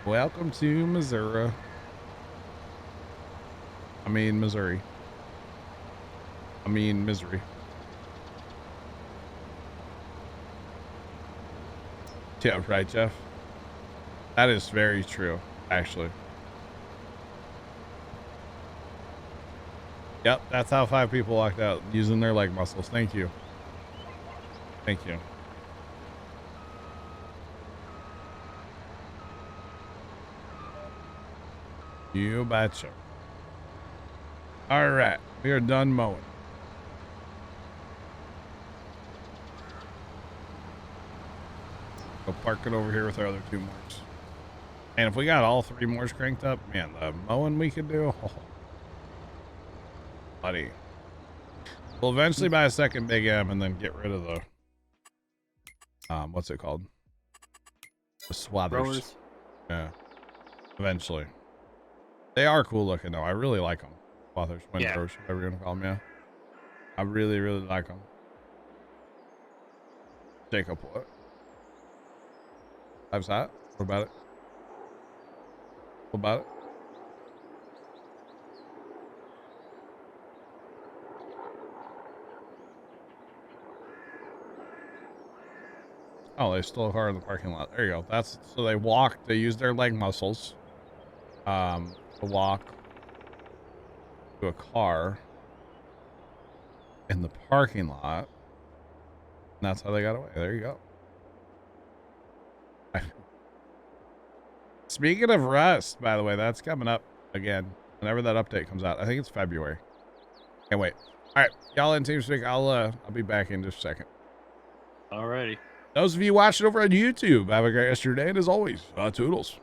Welcome to Missouri. I mean, Missouri. I mean, misery. Yeah, right, Jeff? That is very true, actually. Yep, that's how 5 people walked out, using their leg muscles. Thank you. Thank you. You betcha. All right, we are done mowing. Go park it over here with our other 2 moors. And if we got all 3 moors cranked up, man, the mowing we could do. Oh, buddy. We'll eventually buy a second Big M and then get rid of the what's it called? The swathers. Growers. Yeah. Eventually. They are cool looking though. I really like them. Swathers, windrowers, whatever you want to call them, yeah. I really, really like them. Jacob, what? How's that? What about it? What about it? Oh, they stole a car in the parking lot. There you go. That's so they walked. They used their leg muscles, to walk to a car in the parking lot, and that's how they got away. There you go. Speaking of Rust, by the way, that's coming up again whenever that update comes out. I think it's February. Can't wait. All right, y'all in TeamSpeak. I'll be back in just a second. Alrighty. Those of you watching over on YouTube, have a great rest of your day, and as always, toodles.